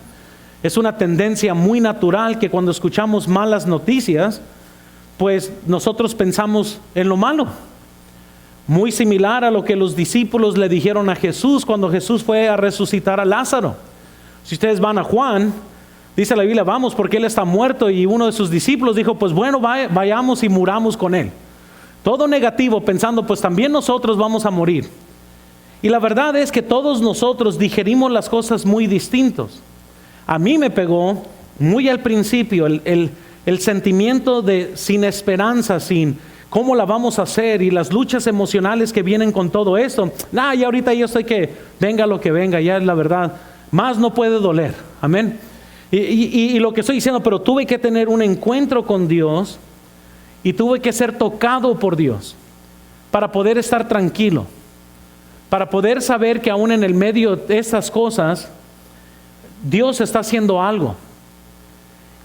Es una tendencia muy natural que cuando escuchamos malas noticias, pues nosotros pensamos en lo malo. Muy similar a lo que los discípulos le dijeron a Jesús cuando Jesús fue a resucitar a Lázaro. Si ustedes van a Juan, dice la Biblia, vamos porque él está muerto, y uno de sus discípulos dijo, pues bueno, vayamos y muramos con él. Todo negativo, pensando, pues también nosotros vamos a morir. Y la verdad es que todos nosotros digerimos las cosas muy distintos. A mí me pegó muy al principio el sentimiento de sin esperanza, sin cómo la vamos a hacer, y las luchas emocionales que vienen con todo esto. Ya ahorita yo sé que venga lo que venga, ya es la verdad. Más no puede doler, amén. Y lo que estoy diciendo, pero tuve que tener un encuentro con Dios y tuve que ser tocado por Dios para poder estar tranquilo, para poder saber que aún en el medio de estas cosas Dios está haciendo algo.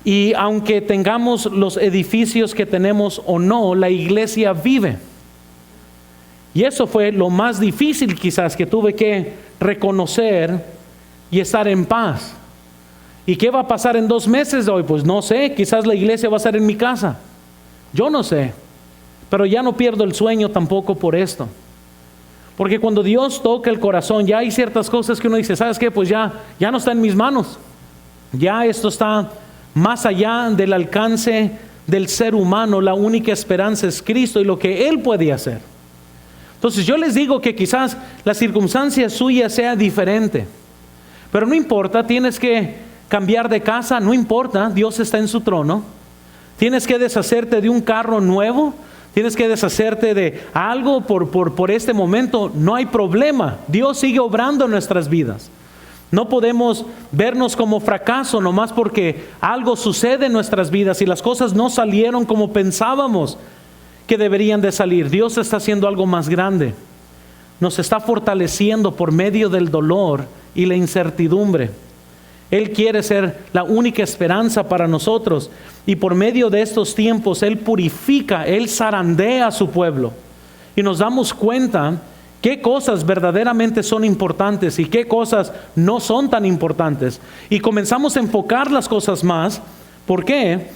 Y aunque tengamos los edificios que tenemos o no, la iglesia vive. Y eso fue lo más difícil quizás, que tuve que reconocer y estar en paz. ¿Y qué va a pasar en 2 meses de hoy? Pues no sé, quizás la iglesia va a estar en mi casa. Yo no sé, pero ya no pierdo el sueño tampoco por esto. Porque cuando Dios toca el corazón, ya hay ciertas cosas que uno dice, ¿sabes qué? Pues ya no está en mis manos. Ya esto está más allá del alcance del ser humano. La única esperanza es Cristo y lo que Él puede hacer. Entonces yo les digo que quizás la circunstancia suya sea diferente, pero no importa, tienes que cambiar de casa, no importa, Dios está en su trono. Tienes que deshacerte de un carro nuevo, tienes que deshacerte de algo por este momento, no hay problema. Dios sigue obrando en nuestras vidas. No podemos vernos como fracaso nomás porque algo sucede en nuestras vidas y las cosas no salieron como pensábamos que deberían de salir. Dios está haciendo algo más grande. Nos está fortaleciendo por medio del dolor y la incertidumbre. Él quiere ser la única esperanza para nosotros. Y por medio de estos tiempos, Él purifica, Él zarandea a su pueblo. Y nos damos cuenta qué cosas verdaderamente son importantes y qué cosas no son tan importantes. Y comenzamos a enfocar las cosas más. ¿Por qué?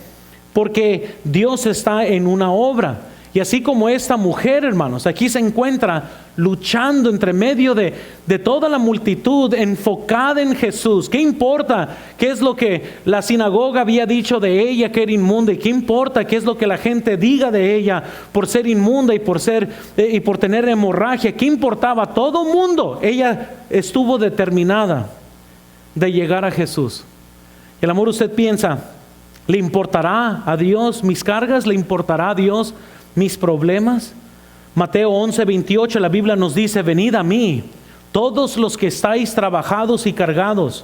Porque Dios está en una obra. Y así como esta mujer, hermanos, aquí se encuentra luchando entre medio de toda la multitud, enfocada en Jesús. ¿Qué importa? ¿Qué es lo que la sinagoga había dicho de ella que era inmunda? ¿Y qué importa? ¿Qué es lo que la gente diga de ella por ser inmunda y por tener hemorragia? ¿Qué importaba? Todo mundo. Ella estuvo determinada de llegar a Jesús. El amor, usted piensa, ¿le importará a Dios mis cargas? ¿Le importará a Dios mis problemas? Mateo 11:28, la Biblia nos dice: venid a mí, todos los que estáis trabajados y cargados,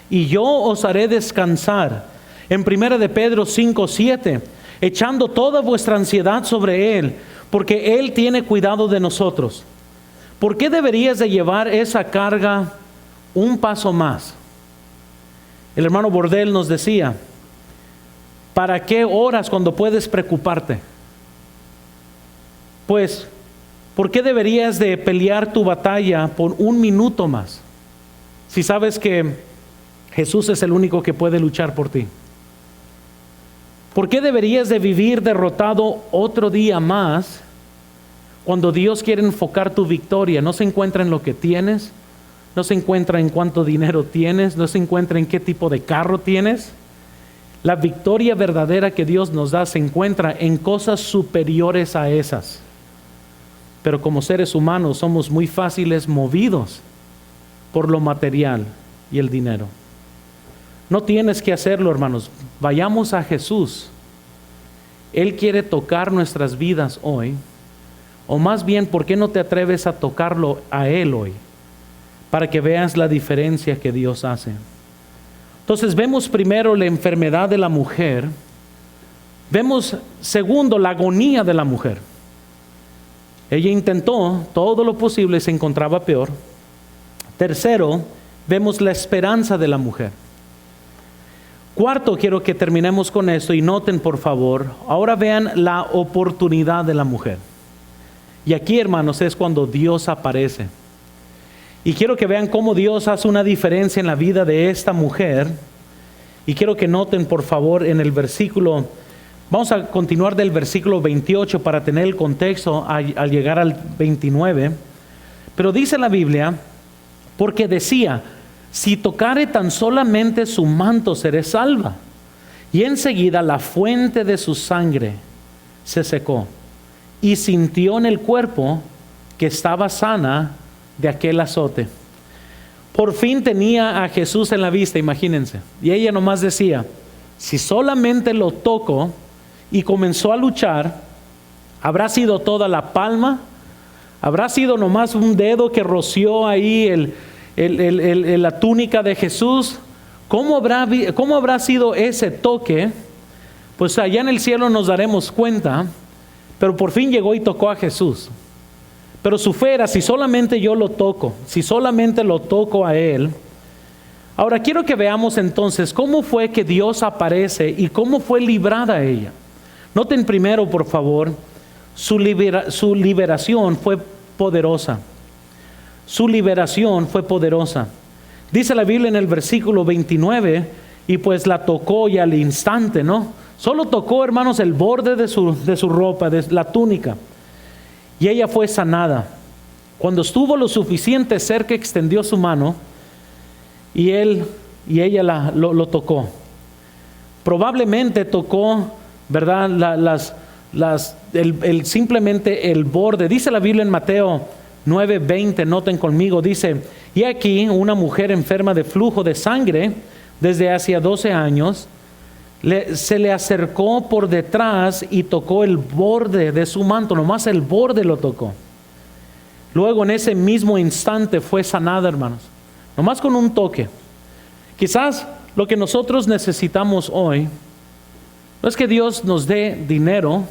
y yo os haré descansar. En 1 de Pedro 5:7, echando toda vuestra ansiedad sobre Él, porque Él tiene cuidado de nosotros. ¿Por qué deberías de llevar esa carga un paso más? El hermano Bordel nos decía: ¿para qué oras cuando puedes preocuparte? Pues, ¿por qué deberías de pelear tu batalla por un minuto más? Si sabes que Jesús es el único que puede luchar por ti. ¿Por qué deberías de vivir derrotado otro día más cuando Dios quiere enfocar tu victoria? No se encuentra en lo que tienes, no se encuentra en cuánto dinero tienes, no se encuentra en qué tipo de carro tienes. La victoria verdadera que Dios nos da se encuentra en cosas superiores a esas. Pero como seres humanos somos muy fáciles movidos por lo material y el dinero. No tienes que hacerlo, hermanos. Vayamos a Jesús. Él quiere tocar nuestras vidas hoy. O más bien, ¿por qué no te atreves a tocarlo a Él hoy? Para que veas la diferencia que Dios hace. Entonces vemos primero la enfermedad de la mujer. Vemos segundo la agonía de la mujer. Ella intentó todo lo posible y se encontraba peor. Tercero, vemos la esperanza de la mujer. Cuarto, quiero que terminemos con esto y noten por favor, ahora vean la oportunidad de la mujer. Y aquí, hermanos, es cuando Dios aparece. Y quiero que vean cómo Dios hace una diferencia en la vida de esta mujer. Y quiero que noten por favor en el versículo, vamos a continuar del versículo 28 para tener el contexto al llegar al 29. Pero dice la Biblia, porque decía: si tocare tan solamente su manto, seré salva. Y enseguida la fuente de su sangre se secó, y sintió en el cuerpo que estaba sana de aquel azote. Por fin tenía a Jesús en la vista, imagínense. Y ella nomás decía: si solamente lo toco, y comenzó a luchar. ¿Habrá sido toda la palma? ¿Habrá sido nomás un dedo que roció ahí la túnica de Jesús? ¿Cómo habrá sido ese toque? Pues allá en el cielo nos daremos cuenta. Pero por fin llegó y tocó a Jesús. Pero su fe era: si solamente yo lo toco, si solamente lo toco a Él. Ahora quiero que veamos entonces cómo fue que Dios aparece y cómo fue librada ella. Noten primero, por favor, su liberación fue poderosa. Su liberación fue poderosa. Dice la Biblia en el versículo 29, y pues la tocó y al instante, ¿no? Solo tocó, hermanos, el borde de su ropa, de la túnica. Y ella fue sanada. Cuando estuvo lo suficiente cerca, extendió su mano y ella lo tocó. Probablemente tocó, ¿verdad? Simplemente el borde. Dice la Biblia en Mateo 9:20, noten conmigo, dice: y aquí una mujer enferma de flujo de sangre desde hacía 12 años, se le acercó por detrás y tocó el borde de su manto, nomás el borde lo tocó. Luego en ese mismo instante fue sanada, hermanos, nomás con un toque. Quizás lo que nosotros necesitamos hoy no es que Dios nos dé dinero,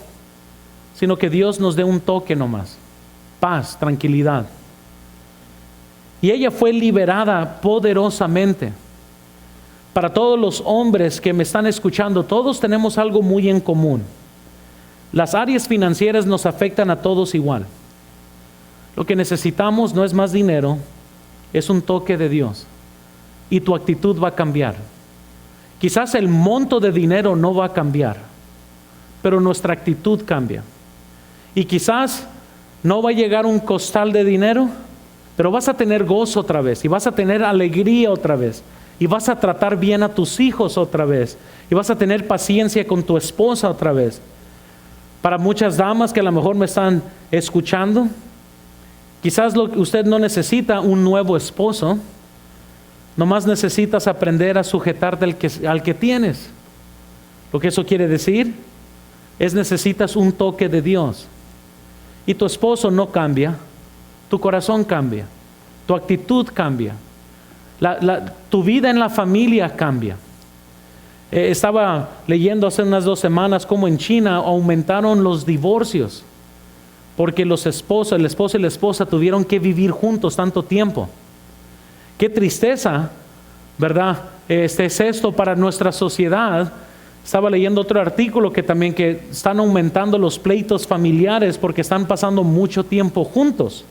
sino que Dios nos dé un toque nomás, paz, tranquilidad. Y ella fue liberada poderosamente. Para todos los hombres que me están escuchando, todos tenemos algo muy en común. Las áreas financieras nos afectan a todos igual. Lo que necesitamos no es más dinero, es un toque de Dios. Y tu actitud va a cambiar. Quizás el monto de dinero no va a cambiar, pero nuestra actitud cambia. Y quizás no va a llegar un costal de dinero, pero vas a tener gozo otra vez, y vas a tener alegría otra vez, y vas a tratar bien a tus hijos otra vez, y vas a tener paciencia con tu esposa otra vez. Para muchas damas que a lo mejor me están escuchando, quizás usted no necesita un nuevo esposo, nomás necesitas aprender a sujetarte al que tienes. Lo que eso quiere decir es necesitas un toque de Dios. Y tu esposo no cambia, tu corazón cambia, tu actitud cambia, tu vida en la familia cambia. Estaba leyendo hace unas 2 semanas cómo en China aumentaron los divorcios porque el esposo y la esposa tuvieron que vivir juntos tanto tiempo. Qué tristeza, ¿verdad? Es esto para nuestra sociedad. Estaba leyendo otro artículo que están aumentando los pleitos familiares porque están pasando mucho tiempo juntos.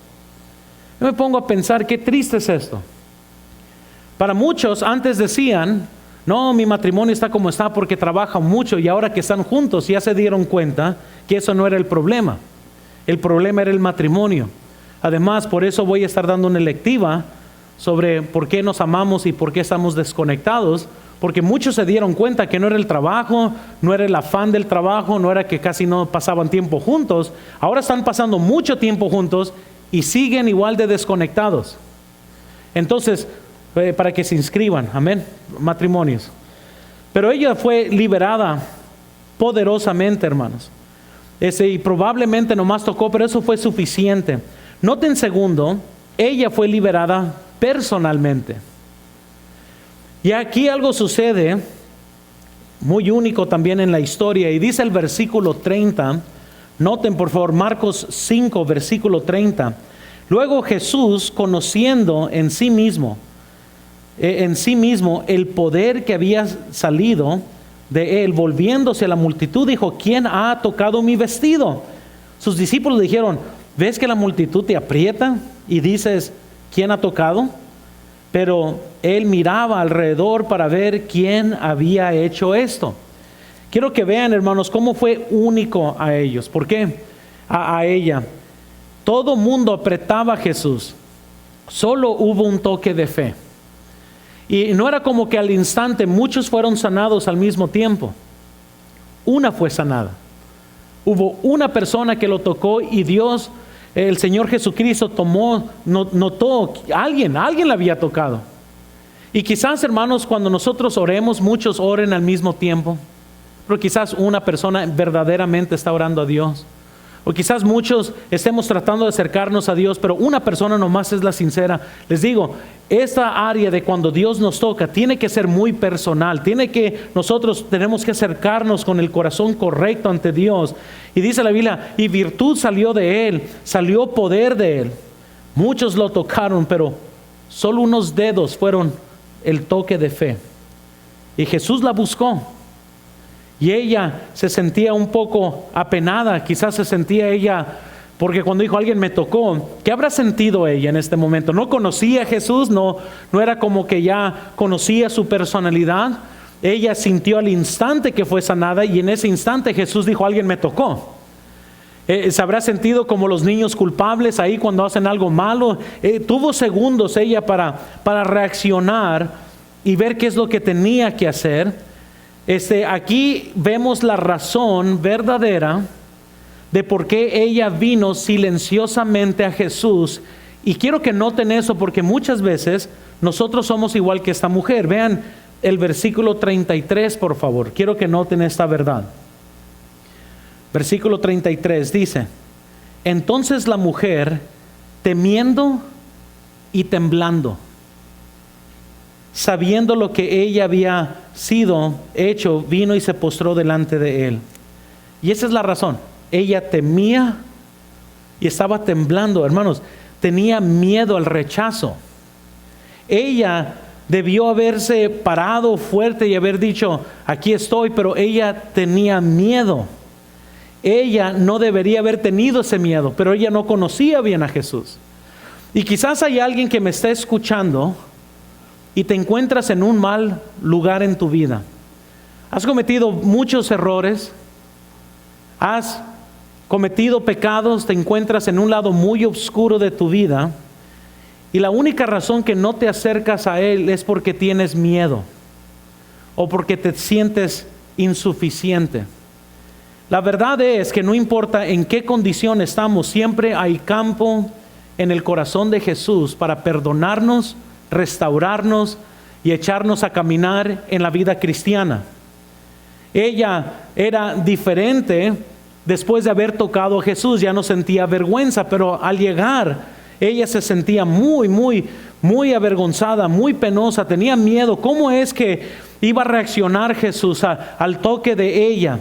Yo me pongo a pensar, qué triste es esto. Para muchos antes decían, no, mi matrimonio está como está porque trabajan mucho, y ahora que están juntos ya se dieron cuenta que eso no era el problema. El problema era el matrimonio. Además, por eso voy a estar dando una electiva sobre por qué nos amamos y por qué estamos desconectados, porque muchos se dieron cuenta que no era el trabajo, no era el afán del trabajo, no era que casi no pasaban tiempo juntos. Ahora están pasando mucho tiempo juntos y siguen igual de desconectados. Entonces, para que se inscriban, amén, matrimonios. Pero ella fue liberada poderosamente, hermanos. Y probablemente nomás tocó, pero eso fue suficiente. Noten segundo, ella fue liberada personalmente. Y aquí algo sucede muy único también en la historia, y dice el versículo 30, noten por favor Marcos 5, versículo 30. Luego Jesús, conociendo en sí mismo el poder que había salido de él, volviéndose a la multitud, dijo, ¿quién ha tocado mi vestido? Sus discípulos dijeron, ¿ves que la multitud te aprieta y dices, ¿quién ha tocado? Pero él miraba alrededor para ver quién había hecho esto. Quiero que vean, hermanos, cómo fue único a ellos. ¿Por qué? A ella. Todo mundo apretaba a Jesús. Solo hubo un toque de fe. Y no era como que al instante muchos fueron sanados al mismo tiempo. Una fue sanada. Hubo una persona que lo tocó y Dios, el Señor Jesucristo notó, alguien la había tocado. Y quizás, hermanos, cuando nosotros oremos, muchos oren al mismo tiempo, pero quizás una persona verdaderamente está orando a Dios. O quizás muchos estemos tratando de acercarnos a Dios, pero una persona nomás es la sincera. Les digo, esta área de cuando Dios nos toca tiene que ser muy personal. Nosotros tenemos que acercarnos con el corazón correcto ante Dios. Y dice la Biblia, y virtud salió de él, salió poder de él. Muchos lo tocaron, pero solo unos dedos fueron el toque de fe. Y Jesús la buscó. Y ella se sentía un poco apenada, quizás se sentía ella, porque cuando dijo alguien me tocó, ¿qué habrá sentido ella en este momento? No conocía a Jesús, no era como que ya conocía su personalidad. Ella sintió al instante que fue sanada, y en ese instante Jesús dijo, alguien me tocó. Se habrá sentido como los niños culpables ahí cuando hacen algo malo. Tuvo segundos ella para reaccionar y ver qué es lo que tenía que hacer. Aquí vemos la razón verdadera de por qué ella vino silenciosamente a Jesús. Y quiero que noten eso, porque muchas veces nosotros somos igual que esta mujer. Vean el versículo 33, por favor. Quiero que noten esta verdad. Versículo 33 dice: entonces la mujer, temiendo y temblando, sabiendo lo que ella había sido hecho, vino y se postró delante de él. Y esa es la razón. Ella temía y estaba temblando, hermanos. Tenía miedo al rechazo. Ella debió haberse parado fuerte y haber dicho: aquí estoy, pero ella tenía miedo. Ella no debería haber tenido ese miedo, pero ella no conocía bien a Jesús. Y quizás hay alguien que me está escuchando y te encuentras en un mal lugar en tu vida. Has cometido muchos errores, has cometido pecados, te encuentras en un lado muy oscuro de tu vida, y la única razón que no te acercas a Él es porque tienes miedo o porque te sientes insuficiente. La verdad es que no importa en qué condición estamos, siempre hay campo en el corazón de Jesús para perdonarnos, restaurarnos y echarnos a caminar en la vida cristiana. Ella era diferente después de haber tocado a Jesús. Ya no sentía vergüenza, pero al llegar ella se sentía muy avergonzada, muy penosa, tenía miedo. ¿Cómo es que iba a reaccionar Jesús al toque de ella?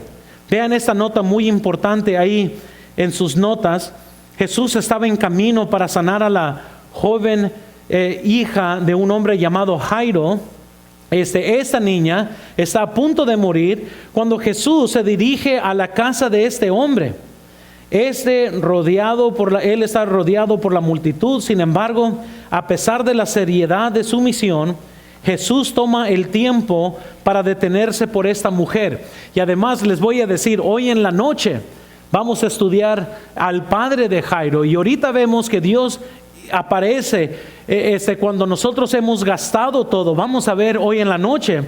Vean esta nota muy importante ahí en sus notas. Jesús estaba en camino para sanar a la joven hija de un hombre llamado Jairo. Esta niña está a punto de morir cuando Jesús se dirige a la casa de este hombre. Él está rodeado por la multitud. Sin embargo, a pesar de la seriedad de su misión, Jesús toma el tiempo para detenerse por esta mujer. Y además les voy a decir, hoy en la noche vamos a estudiar al padre de Jairo. Y ahorita vemos que Dios aparece cuando nosotros hemos gastado todo. Vamos a ver hoy en la noche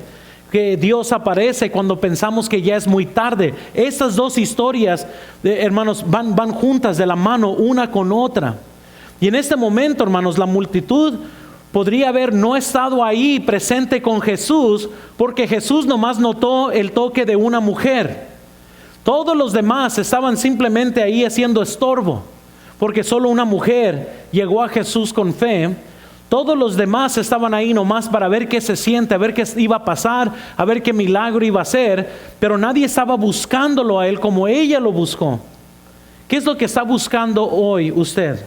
que Dios aparece cuando pensamos que ya es muy tarde. Estas dos historias, hermanos, van juntas de la mano una con otra. Y en este momento, hermanos, la multitud podría haber no estado ahí presente con Jesús, porque Jesús nomás notó el toque de una mujer. Todos los demás estaban simplemente ahí haciendo estorbo, porque solo una mujer llegó a Jesús con fe. Todos los demás estaban ahí nomás para ver qué se siente, a ver qué iba a pasar, a ver qué milagro iba a hacer, pero nadie estaba buscándolo a Él como ella lo buscó. ¿Qué es lo que está buscando hoy usted?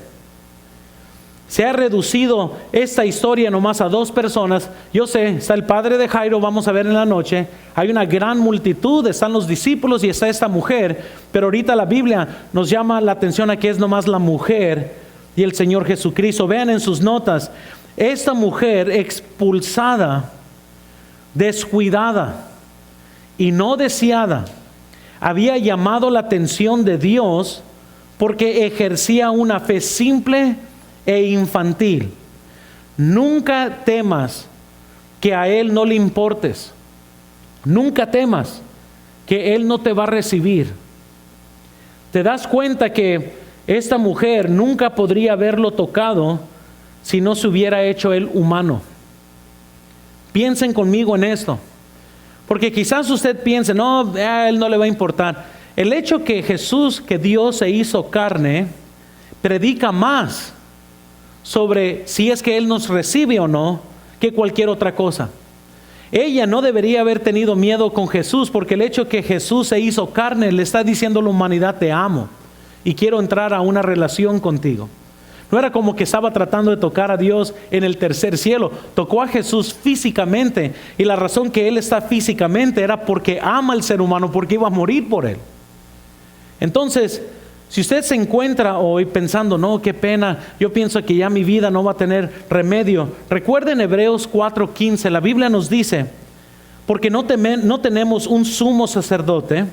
Se ha reducido esta historia nomás a dos personas. Yo sé, está el padre de Jairo, vamos a ver en la noche. Hay una gran multitud, están los discípulos y está esta mujer. Pero ahorita la Biblia nos llama la atención a que es nomás la mujer y el Señor Jesucristo. Vean en sus notas, esta mujer expulsada, descuidada y no deseada, había llamado la atención de Dios porque ejercía una fe simple e infantil. Nunca temas que a Él no le importes. Nunca temas que Él no te va a recibir. Te das cuenta que esta mujer nunca podría haberlo tocado si no se hubiera hecho Él humano. Piensen conmigo en esto, porque quizás usted piense, no, a Él no le va a importar. El hecho que Jesús, que Dios se hizo carne, predica más sobre si es que Él nos recibe o no que cualquier otra cosa. Ella no debería haber tenido miedo con Jesús, porque el hecho que Jesús se hizo carne le está diciendo a la humanidad: te amo y quiero entrar a una relación contigo. No era como que estaba tratando de tocar a Dios en el tercer cielo. Tocó a Jesús físicamente, y la razón que Él está físicamente era porque ama al ser humano, porque iba a morir por él. Entonces, si usted se encuentra hoy pensando, no, qué pena, yo pienso que ya mi vida no va a tener remedio, recuerden Hebreos 4:15, la Biblia nos dice: porque no tenemos un sumo sacerdote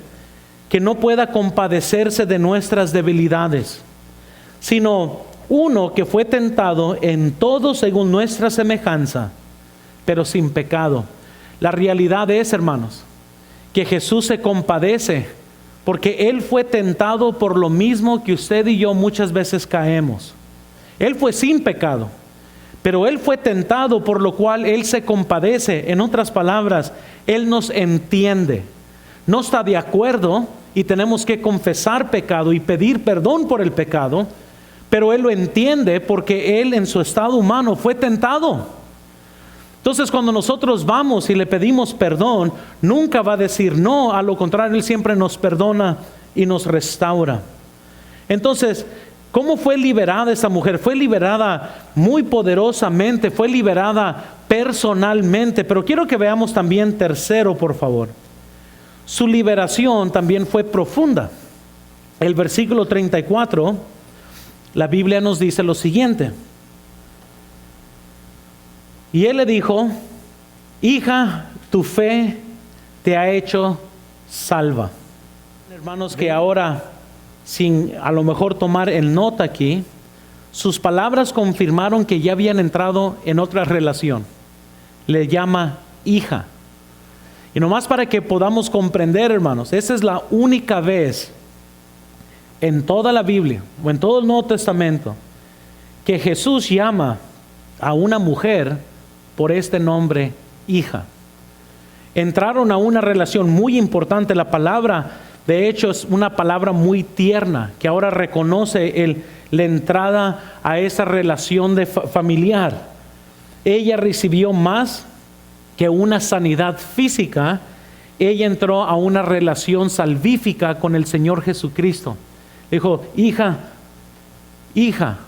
que no pueda compadecerse de nuestras debilidades, sino uno que fue tentado en todo según nuestra semejanza, pero sin pecado. La realidad es, hermanos, que Jesús se compadece, porque Él fue tentado por lo mismo que usted y yo muchas veces caemos. Él fue sin pecado, Pero Él fue tentado, por lo cual Él se compadece. En otras palabras, Él nos entiende. No está de acuerdo y tenemos que confesar pecado y pedir perdón por el pecado, pero Él lo entiende porque Él en su estado humano fue tentado. Entonces cuando nosotros vamos y le pedimos perdón, nunca va a decir no, a lo contrario, Él siempre nos perdona y nos restaura. Entonces, ¿cómo fue liberada esta mujer? Fue liberada muy poderosamente, fue liberada personalmente, pero quiero que veamos también tercero, por favor. Su liberación también fue profunda. El versículo 34, la Biblia nos dice lo siguiente. Y él le dijo: hija, tu fe te ha hecho salva. Hermanos, que ahora, sin a lo mejor tomar en nota aquí, sus palabras confirmaron que ya habían entrado en otra relación. Le llama hija. Y nomás para que podamos comprender, hermanos, esa es la única vez en toda la Biblia o en todo el Nuevo Testamento que Jesús llama a una mujer por este nombre, hija. Entraron a una relación muy importante. La palabra, de hecho, es una palabra muy tierna que ahora reconoce la entrada a esa relación familiar. Ella recibió más que una sanidad física. Ella entró a una relación salvífica con el Señor Jesucristo. Dijo: hija,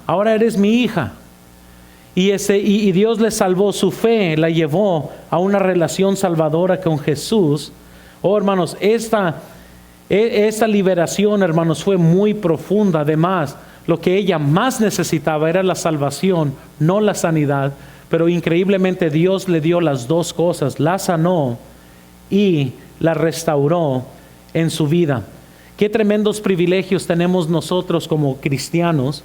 ahora eres mi hija. Y Dios le salvó, su fe la llevó a una relación salvadora con Jesús. Oh, hermanos, esta liberación, hermanos, fue muy profunda. Además, lo que ella más necesitaba era la salvación, no la sanidad. Pero increíblemente Dios le dio las dos cosas: la sanó y la restauró en su vida. Qué tremendos privilegios tenemos nosotros como cristianos,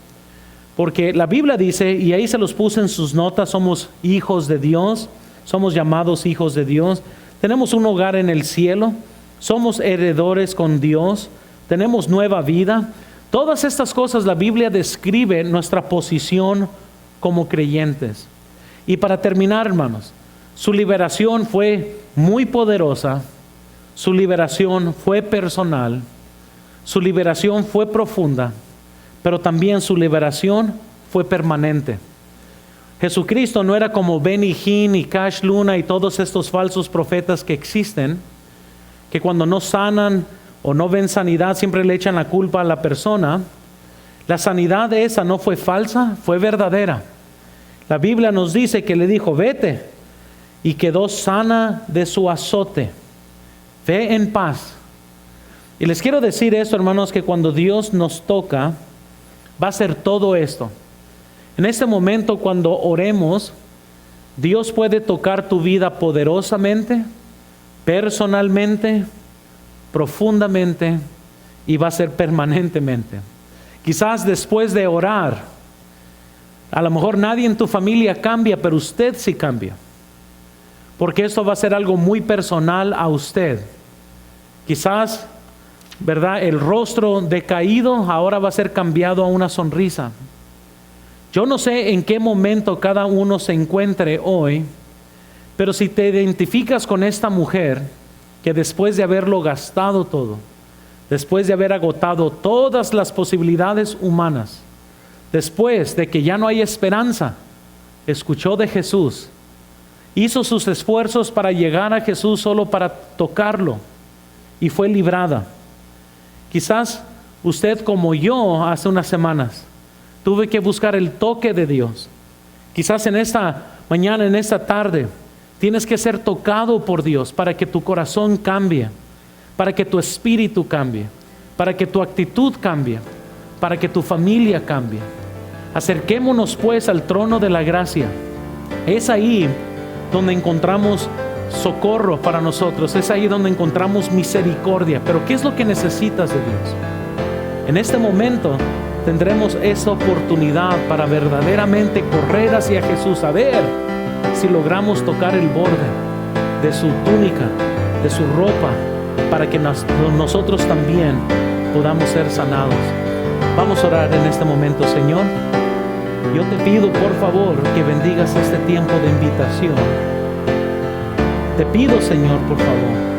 porque la Biblia dice, y ahí se los puse en sus notas, somos hijos de Dios, somos llamados hijos de Dios, tenemos un hogar en el cielo, somos heredores con Dios, tenemos nueva vida. Todas estas cosas la Biblia describe nuestra posición como creyentes. Y para terminar, hermanos, su liberación fue muy poderosa, su liberación fue personal, su liberación fue profunda, pero también su liberación fue permanente. Jesucristo no era como Benny Hinn y Cash Luna y todos estos falsos profetas que existen, que cuando no sanan o no ven sanidad siempre le echan la culpa a la persona. La sanidad esa no fue falsa, fue verdadera. La Biblia nos dice que le dijo: vete, y quedó sana de su azote. Ve en paz. Y les quiero decir esto, hermanos, que cuando Dios nos toca, va a ser todo esto. En este momento, cuando oremos, Dios puede tocar tu vida poderosamente, personalmente, profundamente, y va a ser permanentemente. Quizás después de orar, a lo mejor nadie en tu familia cambia, pero usted sí cambia. Porque esto va a ser algo muy personal a usted. Quizás, ¿verdad?, el rostro decaído ahora va a ser cambiado a una sonrisa. Yo no sé en qué momento cada uno se encuentre hoy, pero si te identificas con esta mujer que después de haberlo gastado todo, después de haber agotado todas las posibilidades humanas, después de que ya no hay esperanza, escuchó de Jesús, hizo sus esfuerzos para llegar a Jesús solo para tocarlo y fue librada. Quizás usted, como yo hace unas semanas, tuve que buscar el toque de Dios. Quizás en esta mañana, en esta tarde, tienes que ser tocado por Dios para que tu corazón cambie, para que tu espíritu cambie, para que tu actitud cambie, para que tu familia cambie. Acerquémonos pues al trono de la gracia. Es ahí donde encontramos socorro para nosotros, es ahí donde encontramos misericordia. Pero ¿qué es lo que necesitas de Dios? En este momento tendremos esa oportunidad para verdaderamente correr hacia Jesús, a ver si logramos tocar el borde de su túnica, de su ropa, para que nosotros también podamos ser sanados. Vamos a orar en este momento. Señor, Yo te pido por favor que bendigas este tiempo de invitación. Te pido, Señor, por favor,